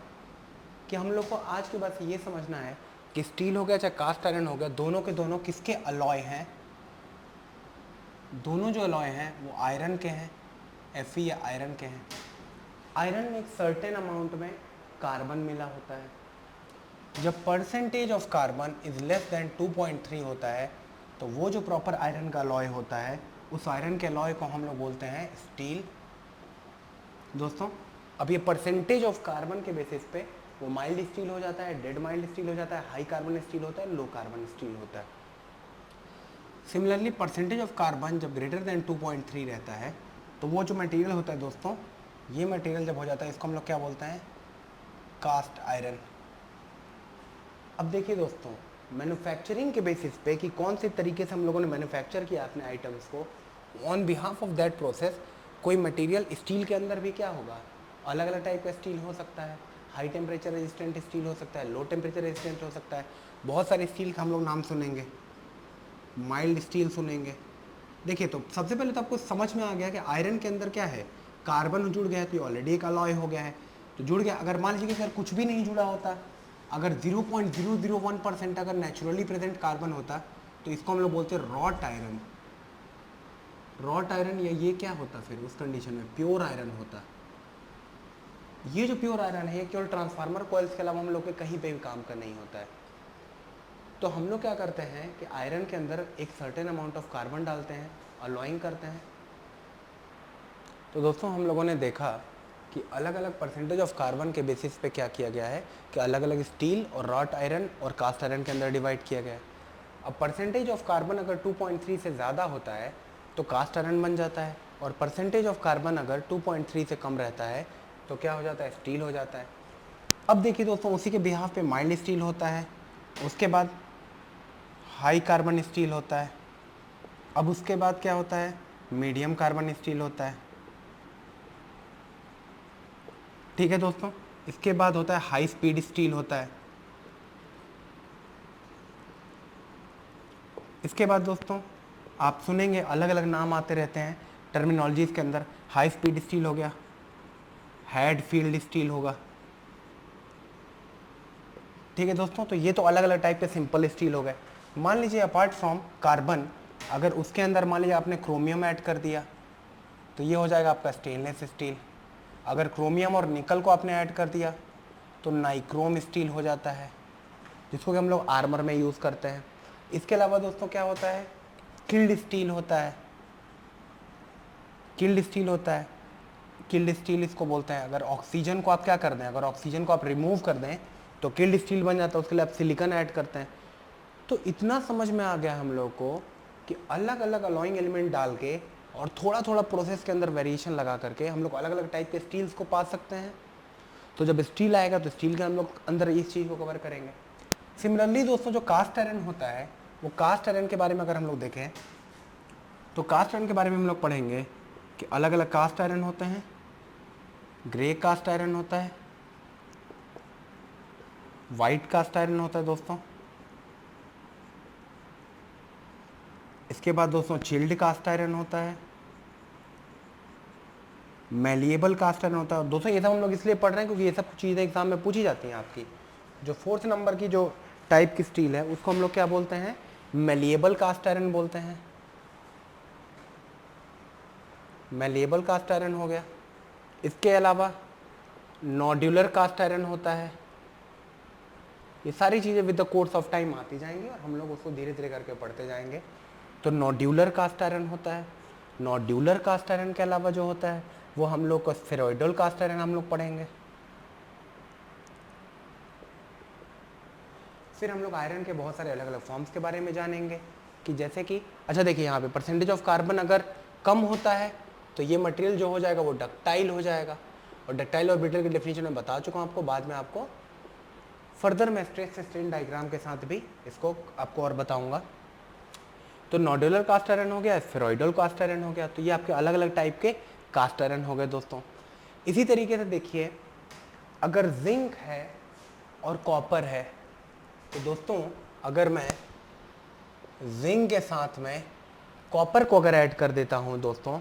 S1: कि हम लोग को आज के बाद ये समझना है कि स्टील हो गया चाहे कास्ट आयरन हो गया, दोनों के दोनों किसके अलॉय हैं, दोनों जो अलॉय हैं वो आयरन के हैं, Fe या आयरन के हैं। आयरन में एक सर्टेन अमाउंट में कार्बन मिला होता है, जब percentage of carbon is less than 2.3 होता है तो वो जो प्रॉपर आयरन का अलॉय होता है, उस आयरन के अलॉय को हम लोग बोलते हैं स्टील। दोस्तों अब ये परसेंटेज ऑफ कार्बन के बेसिस पे वो माइल्ड स्टील हो जाता है, डेड माइल्ड स्टील हो जाता है, हाई कार्बन स्टील होता है, लो कार्बन स्टील होता है। सिमिलरली परसेंटेज ऑफ कार्बन जब ग्रेटर देन 2.3 रहता है तो वो जो मटेरियल होता है दोस्तों, ये मटेरियल जब हो जाता है इसको हम लोग क्या बोलते हैं, कास्ट आयरन। अब देखिए दोस्तों, मैन्युफैक्चरिंग के बेसिस पे कि कौन से तरीके से हम लोगों ने मैन्युफैक्चर किया अपने आइटम्स को, on behalf of that process कोई मटेरियल स्टील के अंदर भी क्या होगा, अलग अलग टाइप का स्टील हो सकता है, हाई टेम्परेचर रेजिस्टेंट स्टील हो सकता है, लो टेम्परेचर रेजिस्टेंट हो सकता है, बहुत सारे स्टील का हम लोग नाम सुनेंगे, माइल्ड स्टील सुनेंगे। देखिए तो सबसे पहले तो आपको समझ में आ गया कि आयरन के अंदर क्या है, कार्बन जुड़ गया है तो ये ऑलरेडी एक अलॉय हो गया है, तो जुड़ गया। अगर मान लीजिए कि अगर कुछ भी नहीं जुड़ा होता, अगर 0.001% अगर नेचुरली प्रेजेंट कार्बन होता तो इसको हम लोग बोलते हैं रॉट आयरन। रॉट आयरन या ये क्या होता फिर उस कंडीशन में, प्योर आयरन होता। ये जो प्योर आयरन है ये केवल ट्रांसफार्मर कॉइल्स के अलावा हम लोग के कहीं पे भी काम का नहीं होता है। तो हम लोग क्या करते हैं कि आयरन के अंदर एक सर्टेन अमाउंट ऑफ कार्बन डालते हैं, अलॉइंग करते हैं, तो दोस्तों हम लोगों ने देखा कि अलग अलग परसेंटेज ऑफ कार्बन के बेसिस पे क्या किया गया है कि अलग अलग स्टील और रॉट आयरन और कास्ट आयरन के अंदर डिवाइड किया गया है। अब परसेंटेज ऑफ कार्बन अगर 2.3 से ज़्यादा होता है तो कास्ट आयरन बन जाता है, और परसेंटेज ऑफ कार्बन अगर 2.3 से कम रहता है तो क्या हो जाता है, स्टील हो जाता है। अब देखिए दोस्तों, उसी के बिहाफ पे माइल्ड स्टील होता है, उसके बाद हाई कार्बन स्टील होता है, अब उसके बाद क्या होता है, मीडियम कार्बन स्टील होता है। ठीक है दोस्तों, इसके बाद होता है हाई स्पीड स्टील होता है। इसके बाद दोस्तों आप सुनेंगे अलग अलग नाम आते रहते हैं टर्मिनोलॉजीज़ के अंदर, हाई स्पीड स्टील हो गया, हैडफील्ड स्टील होगा। ठीक है दोस्तों, तो ये तो अलग अलग टाइप के सिंपल स्टील हो गए। मान लीजिए अपार्ट फ्रॉम कार्बन, अगर उसके अंदर मान लीजिए आपने क्रोमियम ऐड कर दिया तो ये हो जाएगा आपका स्टेनलेस स्टील। अगर क्रोमियम और निकल को आपने ऐड कर दिया तो नाइक्रोम स्टील हो जाता है, जिसको कि हम लोग आर्मर में यूज़ करते हैं। इसके अलावा दोस्तों क्या होता है, किल्ड स्टील होता है। किल्ड स्टील होता है, किल्ड स्टील इसको बोलते हैं। अगर ऑक्सीजन को आप क्या कर दें, अगर ऑक्सीजन को आप रिमूव कर दें तो किल्ड स्टील बन जाता है, उसके लिए आप सिलिकॉन ऐड करते हैं। तो इतना समझ में आ गया हम लोग को कि अलग अलग अलॉइंग एलिमेंट डाल के और थोड़ा थोड़ा प्रोसेस के अंदर वेरिएशन लगा करके हम लोग अलग अलग टाइप के स्टील्स को पा सकते हैं। तो जब स्टील आएगा तो स्टील के हम लोग अंदर इस चीज़ को कवर करेंगे। सिमिलरली दोस्तों जो कास्ट आयरन होता है, वो कास्ट आयरन के बारे में अगर हम लोग देखें तो कास्ट आयरन के बारे में हम लोग पढ़ेंगे कि अलग अलग कास्ट आयरन होते हैं। ग्रे कास्ट आयरन होता है, वाइट कास्ट आयरन होता है दोस्तों। इसके बाद दोस्तों चिल्ड कास्ट आयरन होता है, मैलिएबल कास्ट आयरन होता है। दोस्तों ये सब हम लोग इसलिए पढ़ रहे हैं क्योंकि ये सब चीज़ें एग्जाम में पूछी जाती हैं आपकी। जो 4th नंबर की जो टाइप की स्टील है उसको हम लोग क्या बोलते हैं, मैलिएबल कास्ट आयरन बोलते हैं। मैलिएबल कास्ट आयरन हो गया। इसके अलावा नॉड्यूलर कास्ट आयरन होता है। ये सारी चीज़ें with the course of time आती जाएंगी और हम लोग उसको धीरे धीरे करके पढ़ते जाएंगे। तो नॉड्यूलर कास्ट आयरन होता है। नॉड्यूलर कास्ट आयरन के अलावा जो होता है वो हम लोग को स्फेरॉइडल कास्ट आयरन हम लोग पढ़ेंगे। फिर हम लोग आयरन के बहुत सारे अलग अलग फॉर्म्स के बारे में जानेंगे कि जैसे कि अच्छा देखिए यहाँ पे परसेंटेज ऑफ कार्बन अगर कम होता है तो ये मटेरियल जो हो जाएगा वो डक्टाइल हो जाएगा। और डक्टाइल और ब्रिटल की डेफिनेशन मैं बता चुका हूँ आपको, बाद में आपको फर्दर मैं स्ट्रेस स्ट्रेन डायग्राम के साथ भी इसको आपको और बताऊंगा। तो नॉड्यूलर कास्ट आयरन हो गया, स्फेरॉइडल कास्ट आयरन हो गया। तो ये आपके अलग अलग टाइप के कास्ट आयरन हो गए दोस्तों। इसी तरीके से देखिए अगर जिंक है और कॉपर है तो दोस्तों अगर मैं जिंक के साथ में कॉपर को अगर ऐड कर देता हूँ दोस्तों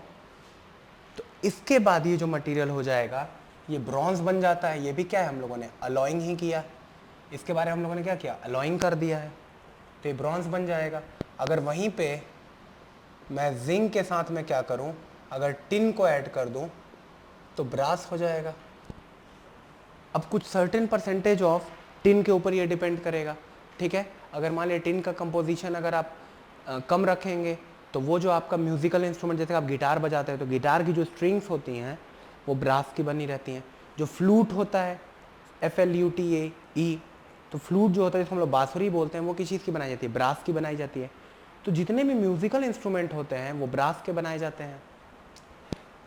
S1: तो इसके बाद ये जो मटेरियल हो जाएगा ये ब्रॉन्ज बन जाता है। ये भी क्या है, हम लोगों ने अलॉइंग ही किया। इसके बारे में हम लोगों ने क्या किया, अलॉइंग कर दिया है, तो ये ब्रॉन्ज बन जाएगा। अगर वहीं पे मैं जिंक के साथ में क्या करूं, अगर टिन को ऐड कर दूं तो ब्रास हो जाएगा। अब कुछ सर्टेन परसेंटेज ऑफ टिन के ऊपर ये डिपेंड करेगा। ठीक है, अगर मान लिया टिन का कंपोजिशन अगर आप कम रखेंगे तो वो जो आपका म्यूजिकल इंस्ट्रूमेंट, जैसे आप गिटार बजाते हैं तो गिटार की जो स्ट्रिंग्स होती हैं वो ब्रास की बनी रहती हैं। जो फ्लूट होता है FLUTE, तो फ्लूट जो होता है जिसको हम लोग बांसुरी बोलते हैं, वो किस चीज़ की बनाई जाती है, ब्रास की बनाई जाती है। तो जितने भी म्यूजिकल इंस्ट्रूमेंट होते हैं वो ब्रास के बनाए जाते हैं।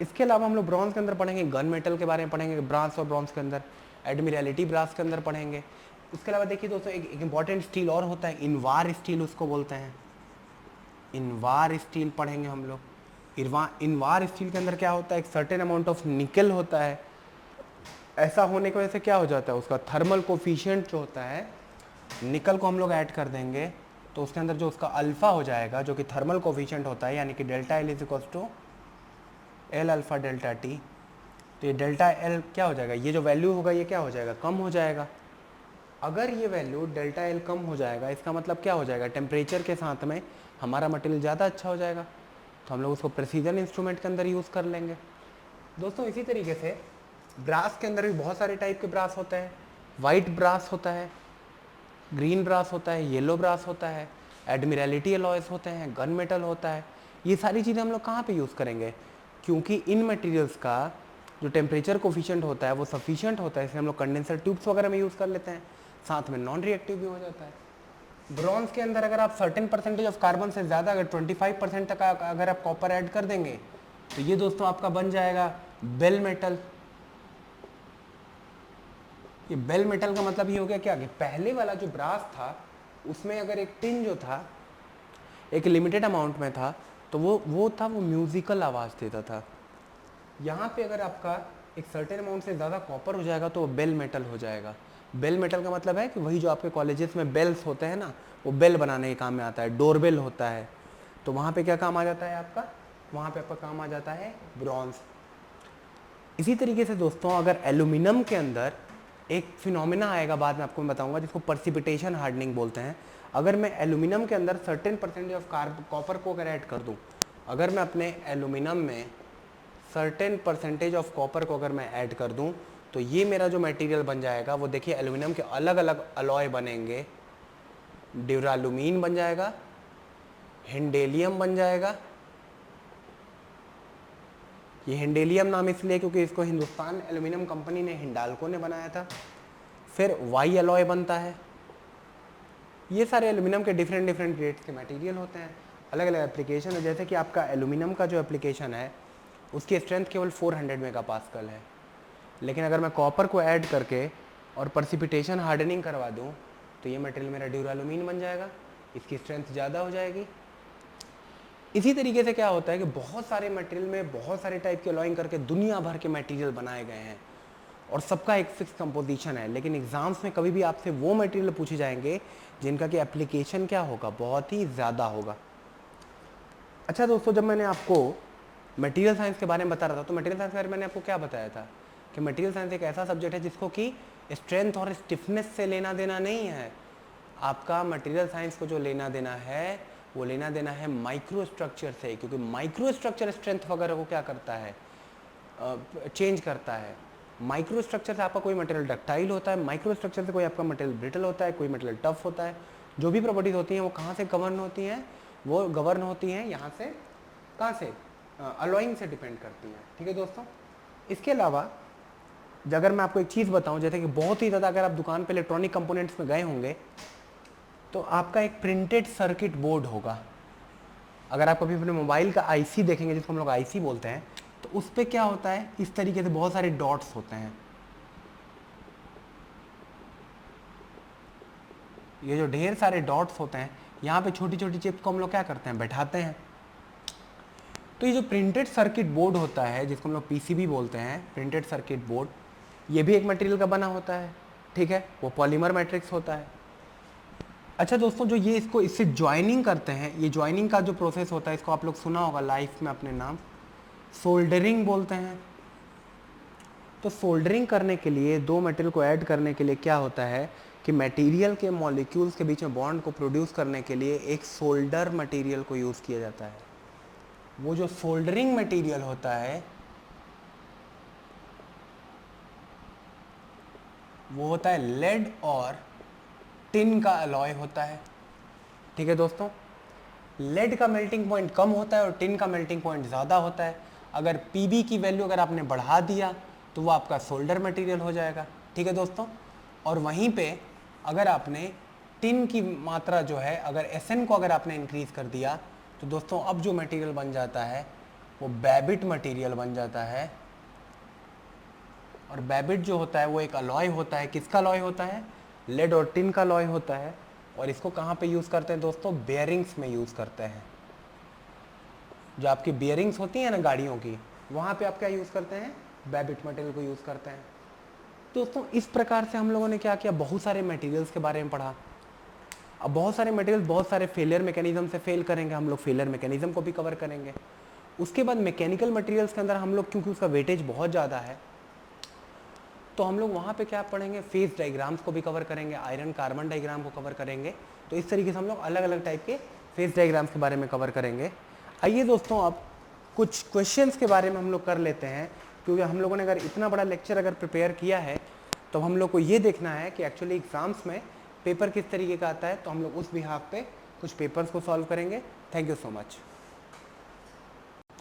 S1: इसके अलावा हम लोग ब्रॉन्ज के अंदर पढ़ेंगे, गन मेटल के बारे में पढ़ेंगे, ब्रास और ब्रॉन्ज के अंदर, एडमिरलिटी ब्रास के अंदर पढ़ेंगे। इसके अलावा देखिए दोस्तों एक इंपॉर्टेंट स्टील और होता है, इनवार स्टील उसको बोलते हैं। इनवार स्टील पढ़ेंगे हम लोग। इनवार स्टील के अंदर क्या होता है, एक सर्टेन अमाउंट ऑफ निकल होता है। ऐसा होने की वजह से क्या हो जाता है, उसका थर्मल कोफिशिएंट जो होता है, निकल को हम लोग ऐड कर देंगे तो उसके अंदर जो उसका अल्फा हो जाएगा जो कि थर्मल कोफिशिएंट होता है, यानी कि delta L is equals to L alpha delta T. तो ये डेल्टा एल क्या हो जाएगा, ये जो वैल्यू होगा ये क्या हो जाएगा, कम हो जाएगा। अगर ये वैल्यू डेल्टा एल कम हो जाएगा इसका मतलब क्या हो जाएगा, टेम्परेचर के साथ में हमारा मटेरियल ज़्यादा अच्छा हो जाएगा, तो हम लोग उसको प्रेसीजन इंस्ट्रूमेंट के अंदर यूज़ कर लेंगे। दोस्तों इसी तरीके से ब्रास के अंदर भी बहुत सारे टाइप के ब्रास होते हैं। वाइट ब्रास होता है, ग्रीन ब्रास होता है, येलो ब्रास होता है, एडमिरलिटी अलॉयस होते हैं, गन मेटल होता है। ये सारी चीज़ें हम लोग कहाँ पे यूज़ करेंगे, क्योंकि इन मटेरियल्स का जो टेम्परेचर कोफिशिएंट होता है वो सफिशिएंट होता है, इसलिए हम लोग कंडेंसर ट्यूब्स वगैरह में यूज़ कर लेते हैं, साथ में नॉन रिएक्टिव भी हो जाता है। ब्रॉन्ज के अंदर अगर आप सर्टेन परसेंटेज ऑफ कार्बन से ज़्यादा अगर 25% तक अगर आप कॉपर ऐड कर देंगे तो ये दोस्तों आपका बन जाएगा बेल मेटल। ये बेल मेटल का मतलब ये हो गया क्या कि पहले वाला जो ब्रास था उसमें अगर एक टिन जो था एक लिमिटेड अमाउंट में था तो वो म्यूजिकल आवाज़ देता था। यहाँ पे अगर आपका एक सर्टेन अमाउंट से ज़्यादा कॉपर हो जाएगा तो वो बेल मेटल हो जाएगा। बेल मेटल का मतलब है कि वही जो आपके कॉलेजेस में बेल्स होते हैं ना, वो बेल बनाने के काम में आता है, डोरबेल होता है, तो वहाँ पे क्या काम आ जाता है आपका, वहाँ पे आपका काम आ जाता है ब्रॉन्ज। इसी तरीके से दोस्तों अगर एल्यूमिनियम के अंदर एक फिनोमेना आएगा, बाद में आपको मैं बताऊंगा, जिसको प्रेसिपिटेशन हार्डनिंग बोलते हैं। अगर मैं एल्यूमिनियम के अंदर सर्टेन परसेंटेज ऑफ कॉपर को अगर ऐड कर दूं, अगर मैं अपने एल्यूमिनियम में सर्टेन परसेंटेज ऑफ कॉपर को अगर मैं ऐड कर दूं तो ये मेरा जो मटेरियल बन जाएगा वो देखिए एल्यूमिनियम के अलग अलग अलॉय बनेंगे। ड्यूरालुमीन बन जाएगा, हिंडेलियम बन जाएगा। ये हिंडेलियम नाम इसलिए क्योंकि इसको हिंदुस्तान एल्यूमिनियम कंपनी ने, हिंडाल्को ने बनाया था। फिर वाई अलॉय बनता है। ये सारे एल्यूमिनियम के डिफरेंट डिफरेंट ग्रेड्स के मटेरियल होते हैं, अलग अलग एप्लीकेशन है। जैसे कि आपका एल्यूमिनियम का जो एप्लीकेशन है उसकी स्ट्रेंथ केवल 400 मेगापास्कल है, लेकिन अगर मैं कॉपर को ऐड करके और प्रेसिपिटेशन हार्डनिंग करवा दूं तो ये मटेरियल मेरा ड्यूरालुमीन बन जाएगा, इसकी स्ट्रेंथ ज़्यादा हो जाएगी। इसी तरीके से क्या होता है कि बहुत सारे मटेरियल में बहुत सारे टाइप के अलॉइंग करके दुनिया भर के मटेरियल बनाए गए हैं और सबका एक फिक्स कंपोजिशन है, लेकिन एग्जाम्स में कभी भी आपसे वो मटेरियल पूछे जाएंगे जिनका कि एप्लीकेशन क्या होगा, बहुत ही ज़्यादा होगा। अच्छा दोस्तों, जब मैंने आपको मटेरियल साइंस के बारे में बता रहा था तो मटेरियल साइंस के बारे में मैंने आपको क्या बताया था कि मटेरियल साइंस एक ऐसा सब्जेक्ट है जिसको कि स्ट्रेंथ और स्टिफनेस से लेना देना नहीं है। आपका मटेरियल साइंस को जो लेना देना है वो लेना देना है माइक्रो स्ट्रक्चर से, क्योंकि माइक्रो स्ट्रक्चर स्ट्रेंथ वगैरह को क्या करता है, चेंज करता है। माइक्रो स्ट्रक्चर से आपका कोई मटेरियल डक्टाइल होता है, माइक्रो स्ट्रक्चर से कोई आपका मटेरियल ब्रिटल होता है, कोई मटेरियल टफ होता है। जो भी प्रॉपर्टीज होती हैं वो कहाँ से गवर्न होती हैं, वो गवर्न होती हैं यहाँ से, कहाँ से, अलॉइंग से डिपेंड करती हैं। ठीक है दोस्तों। इसके अलावा अगर मैं आपको एक चीज़ बताऊं, जैसे कि बहुत ही ज़्यादा अगर आप दुकान पे इलेक्ट्रॉनिक कंपोनेंट्स में गए होंगे तो आपका एक प्रिंटेड सर्किट बोर्ड होगा। अगर आप कभी अपने मोबाइल का आईसी देखेंगे, जिसको हम लोग आईसी बोलते हैं, तो उस पर क्या होता है, इस तरीके से बहुत सारे डॉट्स होते हैं। ये जो ढेर सारे डॉट्स होते हैं, यहाँ पे छोटी छोटी चिप्स को हम लोग क्या करते हैं, बैठाते हैं। तो ये जो प्रिंटेड सर्किट बोर्ड होता है, जिसको हम लोग पीसीबी बोलते हैं, प्रिंटेड सर्किट बोर्ड, ये भी एक मटेरियल का बना होता है। ठीक है, वो पॉलीमर मैट्रिक्स होता है। अच्छा दोस्तों, जो ये इसको इससे ज्वाइनिंग करते हैं, ये ज्वाइनिंग का जो प्रोसेस होता है, इसको आप लोग सुना होगा लाइफ में अपने नाम, सोल्डरिंग बोलते हैं। तो सोल्डरिंग करने के लिए, दो मटेरियल को ऐड करने के लिए क्या होता है कि मटेरियल के मॉलिक्यूल्स के बीच में बॉन्ड को प्रोड्यूस करने के लिए एक सोल्डर मटेरियल को यूज़ किया जाता है। वो जो सोल्डरिंग मटेरियल होता है वो होता है लेड और टिन का अलॉय होता है। ठीक है दोस्तों, लेड का मेल्टिंग पॉइंट कम होता है और टिन का मेल्टिंग पॉइंट ज़्यादा होता है। अगर पीबी की वैल्यू अगर आपने बढ़ा दिया तो वो आपका सोल्डर मटेरियल हो जाएगा। ठीक है दोस्तों, और वहीं पे अगर आपने टिन की मात्रा जो है, अगर एसएन को अगर आपने इंक्रीज़ कर दिया तो दोस्तों अब जो मटेरियल बन जाता है वो बैबिट मटेरियल बन जाता है। और बैबिट जो होता है वो एक अलॉय होता है। किसका अलॉय होता है, लेड और टिन का अलॉय होता है। और इसको कहाँ पे यूज़ करते हैं दोस्तों, बेयरिंग्स में यूज़ करते हैं। जो आपकी बेयरिंग्स होती हैं ना गाड़ियों की, वहाँ पे आप क्या यूज़ करते हैं, बैबिट मटेरियल को यूज़ करते हैं। दोस्तों इस प्रकार से हम लोगों ने क्या किया, बहुत सारे मटेरियल्स के बारे में पढ़ा। अब बहुत सारे मटेरियल बहुत सारे फेलियर मैकेनिज्म से फेल करेंगे, हम लोग फेलियर मैकेनिज्म को भी कवर करेंगे। उसके बाद मैकेनिकल मटेरियल्स के अंदर हम लोग, क्योंकि उसका वेटेज बहुत ज़्यादा है, तो हम लोग वहाँ पे क्या पढ़ेंगे, फेज डायग्राम्स को भी कवर करेंगे, आयरन कार्बन डायग्राम को कवर करेंगे। तो इस तरीके से हम लोग अलग अलग टाइप के फेज डायग्राम्स के बारे में कवर करेंगे। आइए दोस्तों, अब कुछ क्वेश्चंस के बारे में हम लोग कर लेते हैं, क्योंकि हम लोगों ने अगर इतना बड़ा लेक्चर अगर प्रिपेयर किया है तो हम लोग को ये देखना है कि एक्चुअली एग्जाम्स में पेपर किस तरीके का आता है। तो हम लोग उस बिहाफ पे कुछ पेपर्स को सॉल्व करेंगे। Thank you so much.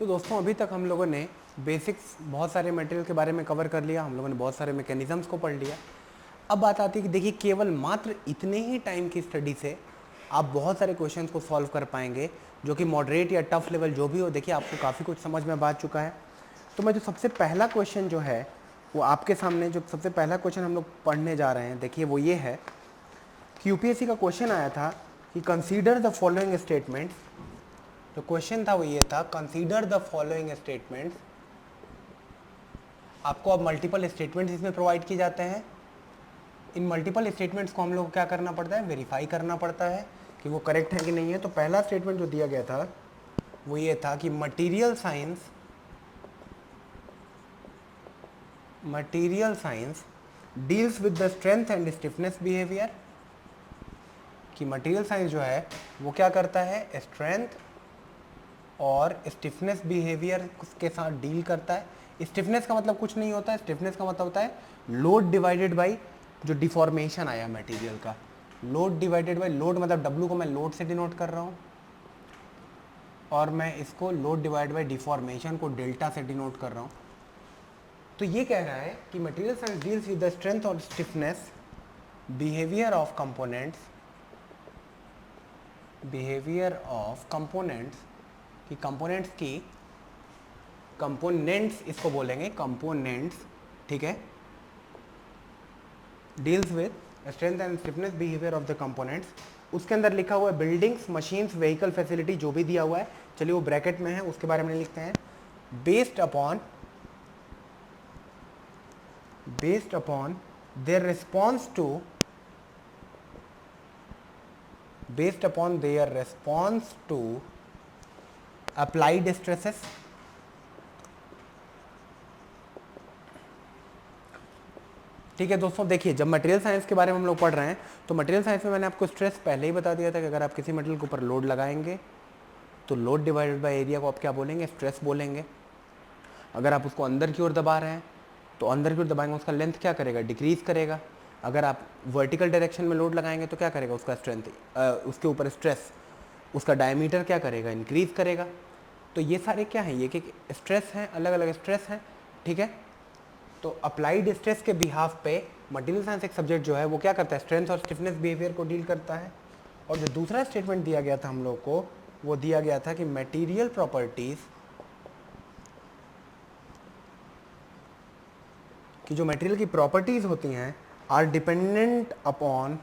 S1: तो दोस्तों अभी तक हम लोगों ने बेसिक्स बहुत सारे मटेरियल के बारे में कवर कर लिया, हम लोगों ने बहुत सारे मैकेनिज्म्स को पढ़ लिया। अब बात आती है कि देखिए केवल मात्र इतने ही टाइम की स्टडी से आप बहुत सारे क्वेश्चंस को सॉल्व कर पाएंगे, जो कि मॉडरेट या टफ लेवल जो भी हो, देखिए आपको काफ़ी कुछ समझ में आ चुका है। तो मैं जो सबसे पहला क्वेश्चन जो है वो आपके सामने, जो सबसे पहला क्वेश्चन हम लोग पढ़ने जा रहे हैं, देखिए वो ये है कि यूपीएससी का क्वेश्चन आया था कि कंसीडर द फॉलोइंग स्टेटमेंट्स। जो क्वेश्चन था वो ये था, कंसीडर द फॉलोइंग स्टेटमेंट्स। आपको अब मल्टीपल स्टेटमेंट्स इसमें प्रोवाइड किए जाते हैं। इन मल्टीपल स्टेटमेंट्स को हम लोग क्या करना पड़ता है, वेरीफाई करना पड़ता है कि वो करेक्ट है कि नहीं है। तो पहला स्टेटमेंट जो दिया गया था वो ये था कि material science deals with the strength and stiffness behaviour. कि मटेरियल साइंस जो है वो क्या करता है, स्ट्रेंथ और स्टिफनेस बिहेवियर के साथ डील करता है। स्टिफनेस का मतलब कुछ नहीं होता है, स्टिफनेस का मतलब होता है लोड डिवाइडेड बाई जो डिफॉर्मेशन आया मटेरियल का। लोड डिवाइडेड बाई, लोड मतलब W को मैं लोड से डिनोट कर रहा हूँ और मैं इसको लोड डिवाइड बाई डिफॉर्मेशन को डेल्टा से डिनोट कर रहा हूँ। तो ये कह रहा है कि material science deals with the strength और स्टिफनेस बिहेवियर ऑफ कंपोनेंट्स, कि कंपोनेंट्स इसको बोलेंगे कंपोनेंट्स, ठीक है। Deals with strength and stiffness behaviour of the components. उसके अंदर लिखा हुआ है बिल्डिंग्स, मशीन्स, व्हीकल फैसिलिटी, जो भी दिया हुआ है, चलिए वो ब्रैकेट में है, उसके बारे में लिखते हैं। Based upon their response to applied stresses। ठीक है दोस्तों, देखिए जब मटेरियल साइंस के बारे में हम लोग पढ़ रहे हैं तो मटेरियल साइंस में मैंने आपको स्ट्रेस पहले ही बता दिया था कि अगर आप किसी मटेरियल के ऊपर लोड लगाएंगे तो लोड डिवाइडेड बाय एरिया को आप क्या बोलेंगे, स्ट्रेस बोलेंगे। अगर आप उसको अंदर की ओर दबा रहे हैं तो अंदर की ओर दबाएंगे, उसका लेंथ क्या करेगा, डिक्रीज करेगा। अगर आप वर्टिकल डायरेक्शन में लोड लगाएंगे तो क्या करेगा, उसका स्ट्रेंथ उसके ऊपर स्ट्रेस, उसका डायमीटर क्या करेगा, इंक्रीज करेगा। तो ये सारे क्या हैं, ये कि स्ट्रेस हैं, अलग अलग स्ट्रेस हैं, ठीक है। तो अप्लाइड स्ट्रेस के बिहाफ पे मटेरियल साइंस एक सब्जेक्ट जो है वो क्या करता है, स्ट्रेंथ और स्टिफनेस बिहेवियर को डील करता है। और जो दूसरा स्टेटमेंट दिया गया था हम लोग को, वो दिया गया था कि मटेरियल प्रॉपर्टीज, कि जो मटेरियल की प्रॉपर्टीज होती हैं are dependent upon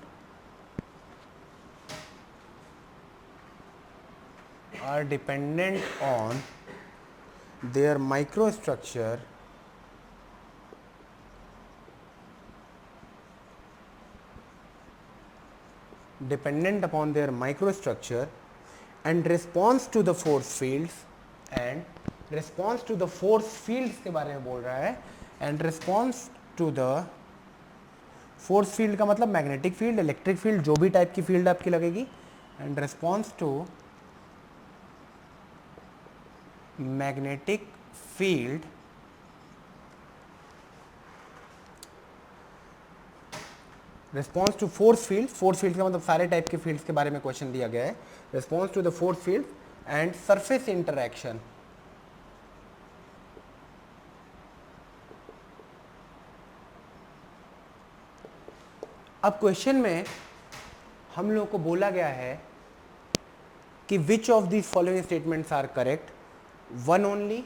S1: their microstructure and response to the force fields के बारे में बोल रहा है। and response to the force field का मतलब मैग्नेटिक फील्ड, इलेक्ट्रिक फील्ड, जो भी टाइप की फील्ड आपकी लगेगी। and response to magnetic field response to force field का मतलब सारे टाइप के फील्ड्स के बारे में क्वेश्चन दिया गया है। Response to the force field and surface interaction. अब क्वेश्चन में हम लोग को बोला गया है कि which of these following statements are correct, 1 only,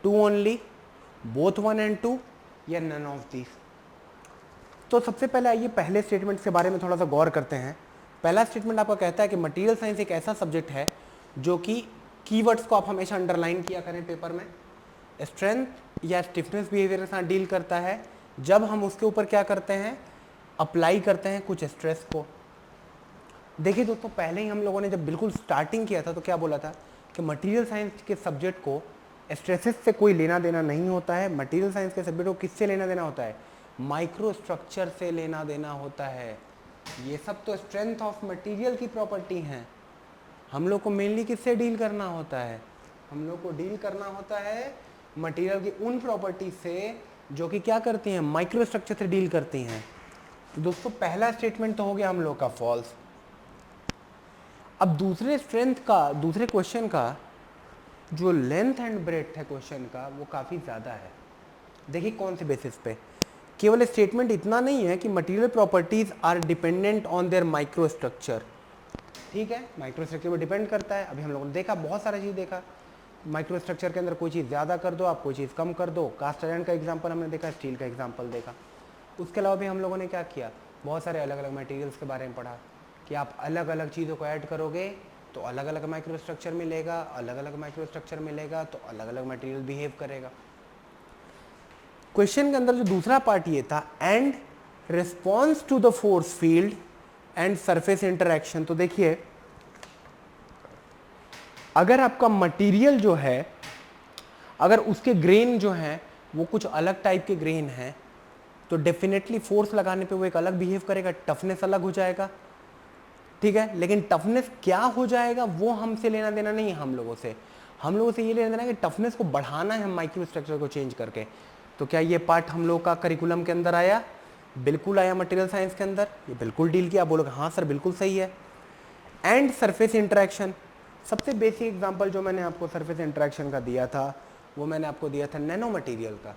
S1: 2 only, both 1 and 2 या नन ऑफ दीज। तो सबसे पहले आइए पहले स्टेटमेंट के बारे में थोड़ा सा गौर करते हैं। पहला स्टेटमेंट आपका कहता है कि मटेरियल साइंस एक ऐसा सब्जेक्ट है जो कि कीवर्ड्स को आप हमेशा अंडरलाइन किया करें पेपर में, स्ट्रेंथ या स्टिफनेस बिहेवियर के साथ डील करता है जब हम उसके ऊपर क्या करते हैं, अप्लाई करते हैं कुछ स्ट्रेस को। देखिए दोस्तों, पहले ही हम लोगों ने जब बिल्कुल स्टार्टिंग किया था तो क्या बोला था कि मटेरियल साइंस के सब्जेक्ट को स्ट्रेसेस से कोई लेना देना नहीं होता है। मटेरियल साइंस के सब्जेक्ट को किससे लेना देना होता है, माइक्रो स्ट्रक्चर से लेना देना होता है। ये सब तो स्ट्रेंथ ऑफ मटेरियल की प्रॉपर्टी हैं। हम लोग को मेनली किससे डील करना होता है, हम लोग को डील करना होता है मटेरियल की उन प्रॉपर्टी से जो कि क्या करती हैं, माइक्रो स्ट्रक्चर से डील करती हैं। तो दोस्तों पहला स्टेटमेंट तो हो गया हम लोग का फॉल्स। अब दूसरे क्वेश्चन का जो लेंथ एंड ब्रेड्थ है क्वेश्चन का वो काफ़ी ज़्यादा है। देखिए कौन से बेसिस पे, केवल स्टेटमेंट इतना नहीं है कि material properties are dependent on their microstructure. ठीक है, माइक्रो स्ट्रक्चर पर डिपेंड करता है। अभी हम लोगों ने देखा, बहुत सारा चीज़ देखा, माइक्रो स्ट्रक्चर के अंदर कोई चीज़ ज़्यादा कर दो, आप कोई चीज़ कम कर दो। कास्ट आयरन का एग्जांपल हमने देखा, स्टील का एग्जांपल देखा। उसके अलावा भी हम लोगों ने क्या किया, बहुत सारे अलग अलग मटेरियल्स के बारे में पढ़ा कि आप अलग अलग चीज़ों को ऐड करोगे तो अलग अलग माइक्रो स्ट्रक्चर मिलेगा, अलग अलग माइक्रो स्ट्रक्चर मिलेगा तो अलग अलग मटेरियल बिहेव करेगा। क्वेश्चन के अंदर जो दूसरा पार्ट ये था, and response to the force field and surface interaction. तो देखिए, अगर आपका मटेरियल जो है, अगर उसके ग्रेन जो हैं वो कुछ अलग टाइप के ग्रेन हैं, तो डेफिनेटली फोर्स लगाने पे वो एक अलग बिहेव करेगा, टफनेस अलग हो जाएगा। ठीक है, लेकिन टफनेस क्या हो जाएगा वो हमसे लेना देना नहीं है, हम लोगों से ये लेना देना है कि टफनेस को बढ़ाना है माइक्रो स्ट्रक्चर को चेंज करके। तो क्या ये पार्ट हम लोग का करिकुलम के अंदर आया? बिल्कुल आया। मटेरियल साइंस के अंदर ये बिल्कुल डील किया। आप बोलोगे हाँ सर बिल्कुल सही है। एंड सरफेस इंटरेक्शन, सबसे बेसिक एग्जांपल जो मैंने आपको सरफेस इंटरेक्शन का दिया था वो मैंने आपको दिया था नैनो मटेरियल का।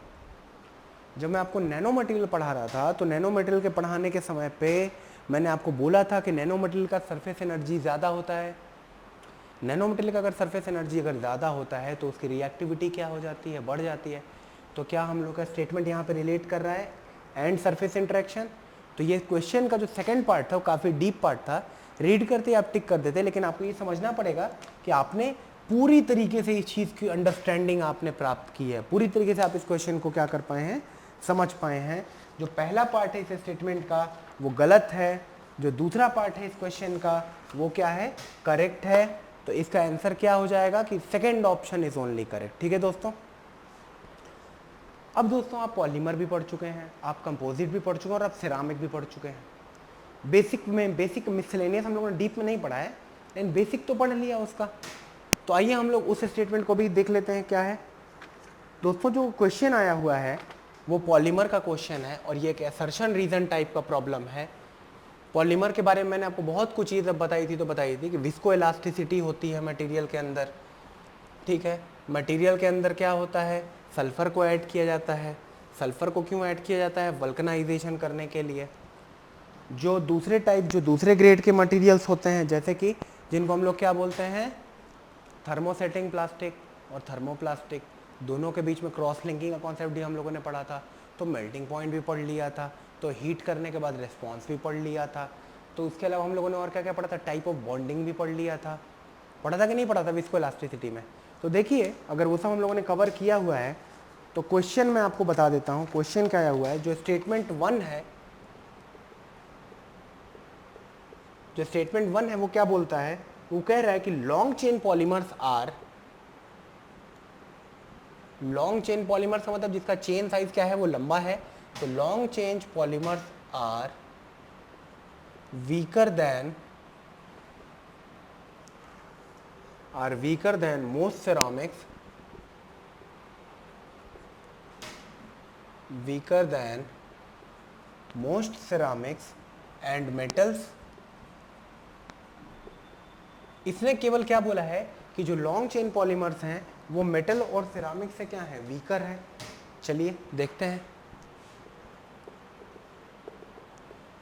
S1: जब मैं आपको नैनो मटेरियल पढ़ा रहा था तो नैनो मटेरियल के पढ़ाने के समय पे मैंने आपको बोला था कि नैनो मटेरियल का सरफेस एनर्जी ज़्यादा होता है। नैनो मटेरियल का अगर सरफेस एनर्जी अगर ज़्यादा होता है तो उसकी रिएक्टिविटी क्या हो जाती है? बढ़ जाती है। तो क्या हम लोग का स्टेटमेंट यहाँ पे रिलेट कर रहा है एंड सरफेस इंटरेक्शन? तो ये क्वेश्चन का जो सेकंड पार्ट था वो काफ़ी डीप पार्ट था। रीड करते आप टिक कर देते, लेकिन आपको ये समझना पड़ेगा कि आपने पूरी तरीके से इस चीज़ की अंडरस्टैंडिंग आपने प्राप्त की है, पूरी तरीके से आप इस क्वेश्चन को क्या कर पाए हैं, समझ पाए हैं। जो पहला पार्ट है इस स्टेटमेंट का वो गलत है, जो दूसरा पार्ट है इस क्वेश्चन का वो क्या है, करेक्ट है। तो इसका आंसर क्या हो जाएगा कि second option is only correct. ठीक है दोस्तों। अब दोस्तों आप पॉलीमर भी पढ़ चुके हैं, आप कंपोजिट भी पढ़ चुके हैं और आप सिरामिक भी पढ़ चुके हैं। बेसिक मिसलेनियस हम लोगों ने डीप में नहीं पढ़ा है, लेकिन बेसिक तो पढ़ लिया उसका। तो आइए हम लोग उस स्टेटमेंट को भी देख लेते हैं क्या है। दोस्तों जो क्वेश्चन आया हुआ है वो पॉलीमर का क्वेश्चन है और ये एक असर्शन रीजन टाइप का प्रॉब्लम है। पॉलीमर के बारे में मैंने आपको बहुत कुछ चीज़ बताई थी कि विस्को इलास्टिसिटी होती है मटेरियल के अंदर। ठीक है, मटेरियल के अंदर क्या होता है, सल्फर को ऐड किया जाता है। सल्फर को क्यों ऐड किया जाता है? वल्कनाइजेशन करने के लिए। जो दूसरे ग्रेड के मटेरियल्स होते हैं, जैसे कि जिनको हम लोग क्या बोलते हैं, थर्मोसेटिंग प्लास्टिक और थर्मोप्लास्टिक, दोनों के बीच में क्रॉस लिंकिंग का कॉन्सेप्ट भी हम लोगों ने पढ़ा था। तो मेल्टिंग पॉइंट भी पढ़ लिया था, तो हीट करने के बाद रिस्पॉन्स भी पढ़ लिया था। तो उसके अलावा हम लोगों ने और क्या क्या पढ़ा था, टाइप ऑफ बॉन्डिंग भी पढ़ लिया था। पढ़ा था कि नहीं पढ़ा था विस्को इलास्टिसिटी में? तो देखिए अगर वो सब हम लोगों ने कवर किया हुआ है तो क्वेश्चन मैं आपको बता देता हूँ क्वेश्चन क्या आया हुआ है। जो स्टेटमेंट वन है वो क्या बोलता है, वो कह रहा है कि लॉन्ग चेन पॉलीमर्स का मतलब जिसका चेन साइज क्या है वो लंबा है। तो long chain polymers are weaker than most ceramics, and metals. इसने केवल क्या बोला है कि जो लॉन्ग चेन पॉलीमर्स हैं वो मेटल और सिरामिक से क्या है, वीकर है। चलिए देखते हैं।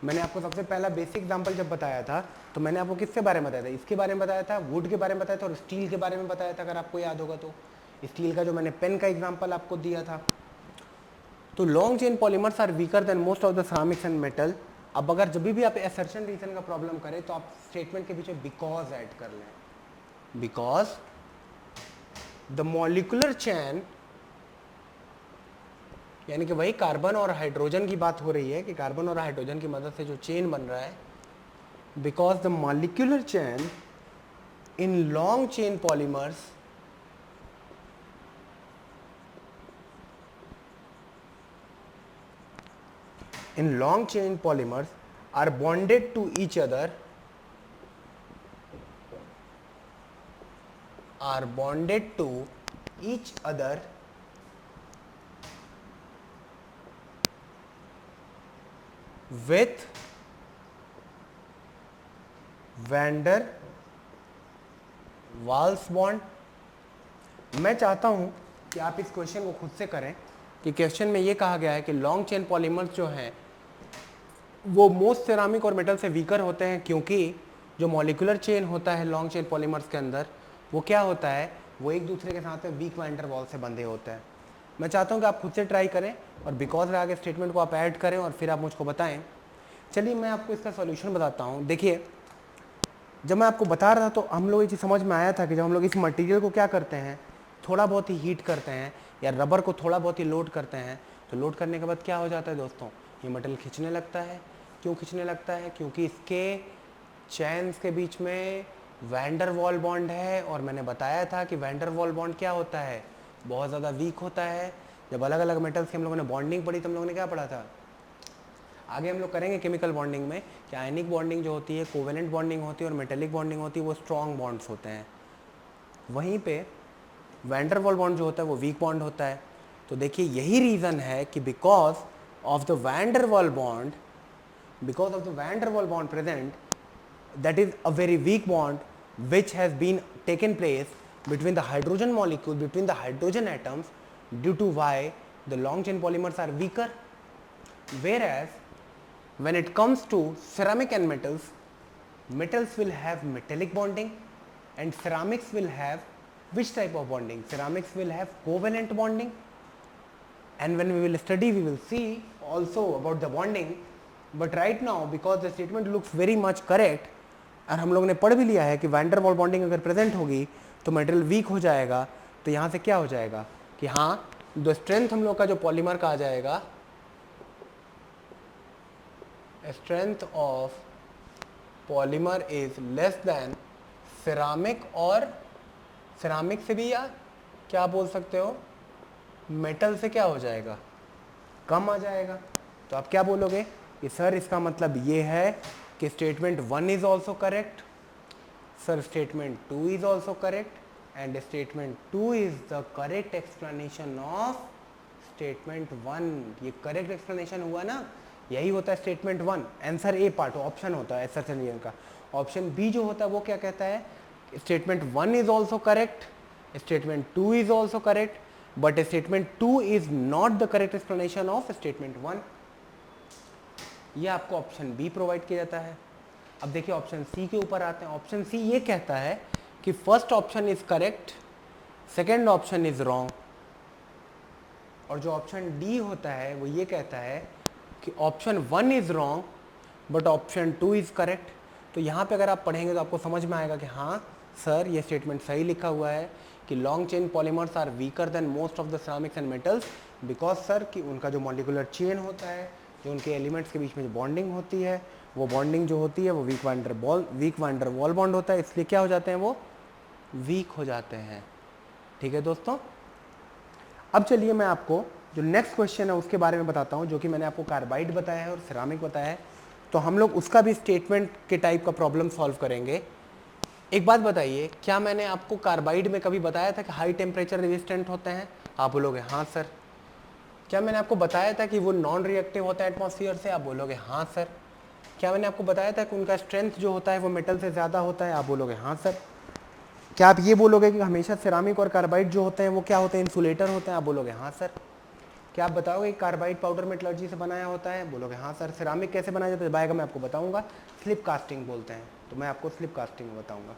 S1: मैंने आपको सबसे पहला बेसिक एग्जांपल जब बताया था तो मैंने आपको किसके बारे में बताया था, इसके बारे में बताया था, वुड के बारे में बताया था और स्टील के बारे में बताया था। अगर आपको याद होगा तो स्टील का जो मैंने पेन का एग्जांपल आपको दिया था। तो long chain polymers are weaker than most of the ceramics and metal. अब अगर जब भी आप असर्शन रीजन का प्रॉब्लम करें तो आप स्टेटमेंट के पीछे बिकॉज ऐड कर लें, बिकॉज द मॉलिक्यूलर चेन, यानी कि वही कार्बन और हाइड्रोजन की बात हो रही है कि कार्बन और हाइड्रोजन की मदद से जो चेन बन रहा है, because the molecular chain in long chain polymers are bonded to each other, with van der Waals bond. मैं चाहता हूँ कि आप इस क्वेश्चन को खुद से करें कि क्वेश्चन में ये कहा गया है कि लॉन्ग चेन पॉलीमर्स जो हैं वो मोस्ट सिरामिक और मेटल से वीकर होते हैं, क्योंकि जो मॉलिक्यूलर चेन होता है लॉन्ग चेन पॉलीमर्स के अंदर वो क्या होता है, वो एक दूसरे के साथ में वीक वैन डर वाल्स से बंधे होते हैं। मैं चाहता हूँ कि आप खुद से ट्राई करें और बिकॉज लगा के स्टेटमेंट को आप ऐड करें और फिर आप मुझको बताएं। चलिए मैं आपको इसका सॉल्यूशन बताता हूँ। देखिए, जब मैं आपको बता रहा था तो हम लोग ये चीज़ समझ में आया था कि जब हम लोग इस मटेरियल को क्या करते हैं, थोड़ा बहुत ही हीट करते हैं या रबर को थोड़ा बहुत ही लोड करते हैं, तो लोड करने के बाद क्या हो जाता है दोस्तों, ये मटेरियल खींचने लगता है। क्यों खींचने लगता है? क्योंकि इसके चैन्स के बीच में वैन डर वाल बॉन्ड है, और मैंने बताया था कि वैन डर वाल बॉन्ड क्या होता है, बहुत ज़्यादा वीक होता है। जब अलग अलग मेटल्स की हम लोगों ने बॉन्डिंग पढ़ी तो हम लोगों ने क्या पढ़ा था, आगे हम लोग करेंगे केमिकल बॉन्डिंग में कि आयनिक बॉन्डिंग जो होती है कोवेलेंट बॉन्डिंग होती है और मेटेलिक बॉन्डिंग होती है वो स्ट्रॉन्ग बॉन्ड्स होते हैं। वहीं पे वैन डर वाल बॉन्ड जो होता है वो वीक बॉन्ड होता है। तो देखिए यही रीज़न है कि because of the van der Waals bond, because of the van der Waal bond present, that is a very weak bond which has been taken place between the hydrogen molecule, between the hydrogen atoms, due to why the long chain polymers are weaker. Whereas when it comes to ceramic and metals, metals will have metallic bonding and ceramics will have which type of bonding? Ceramics will have covalent bonding, and when we will study we will see also about the bonding. But right now because the statement looks very much correct, और हम लोग ने पढ़ भी लिया है कि वैन डर वाल बॉन्डिंग अगर प्रेजेंट होगी तो मटेरियल वीक हो जाएगा। तो यहाँ से क्या हो जाएगा कि हाँ, द स्ट्रेंथ हम लोग का जो पॉलीमर का आ जाएगा, strength of polymer is less than ceramic, और सिरामिक से भी या क्या बोल सकते हो, मेटल से क्या हो जाएगा, कम आ जाएगा। तो आप क्या बोलोगे कि सर इसका मतलब ये है कि statement 1 is also correct, sir statement 2 is also correct, and statement 2 is the correct explanation of statement 1। ये करेक्ट एक्सप्लेनेशन हुआ ना, यही होता है statement 1। Answer A part option होता है ऐसा चलिए का। ऑप्शन बी जो होता है वो क्या कहता है, statement 1 is also correct, statement 2 is also correct, but statement 2 is not the correct explanation of statement 1। ये आपको ऑप्शन बी प्रोवाइड किया जाता है। अब देखिए ऑप्शन सी के ऊपर आते हैं। ऑप्शन सी ये कहता है कि first option is correct, second option is wrong, और जो ऑप्शन डी होता है वो ये कहता है कि option 1 is wrong but option 2 is correct. तो यहाँ पे अगर आप पढ़ेंगे तो आपको समझ में आएगा कि हाँ सर ये स्टेटमेंट सही लिखा हुआ है कि long chain polymers are weaker than most of the ceramics and metals, because sir कि उनका जो मॉलिक्यूलर चेन होता है, जो उनके एलिमेंट्स के बीच में जो बॉन्डिंग होती है, वो बॉन्डिंग जो होती है वो week van der Waals bond होता है, इसलिए क्या हो जाते हैं, वो वीक हो जाते हैं। ठीक है दोस्तों, अब चलिए मैं आपको जो नेक्स्ट क्वेश्चन है उसके बारे में बताता हूँ, जो कि मैंने आपको कार्बाइड बताया है और सिरामिक बताया है। तो हम लोग उसका भी स्टेटमेंट के टाइप का प्रॉब्लम सॉल्व करेंगे। एक बात बताइए, क्या मैंने आपको कार्बाइड में कभी बताया था कि हाई टेम्परेचर रेजिस्टेंट होते हैं? आप बोलोगे हाँ सर। क्या मैंने आपको बताया था कि वो नॉन रिएक्टिव होता है एटमॉस्फेयर से? आप बोलोगे हाँ सर। क्या मैंने आपको बताया था कि उनका स्ट्रेंथ जो होता है वो मेटल से ज़्यादा होता है? आप बोलोगे हाँ सर। क्या आप ये बोलोगे कि हमेशा सिरामिक और कार्बाइड जो होते हैं वो क्या होते हैं, इंसुलेटर होते हैं? आप बोलोगे हाँ सर। क्या आप बताओगे कार्बाइड पाउडर मेटलर्जी से बनाया होता है? बोलोगे हाँ सर। सिरामिक कैसे बनाया जाता है? मैं आपको बताऊंगा, स्लिप कास्टिंग बोलते हैं, तो मैं आपको स्लिप कास्टिंग में बताऊंगा।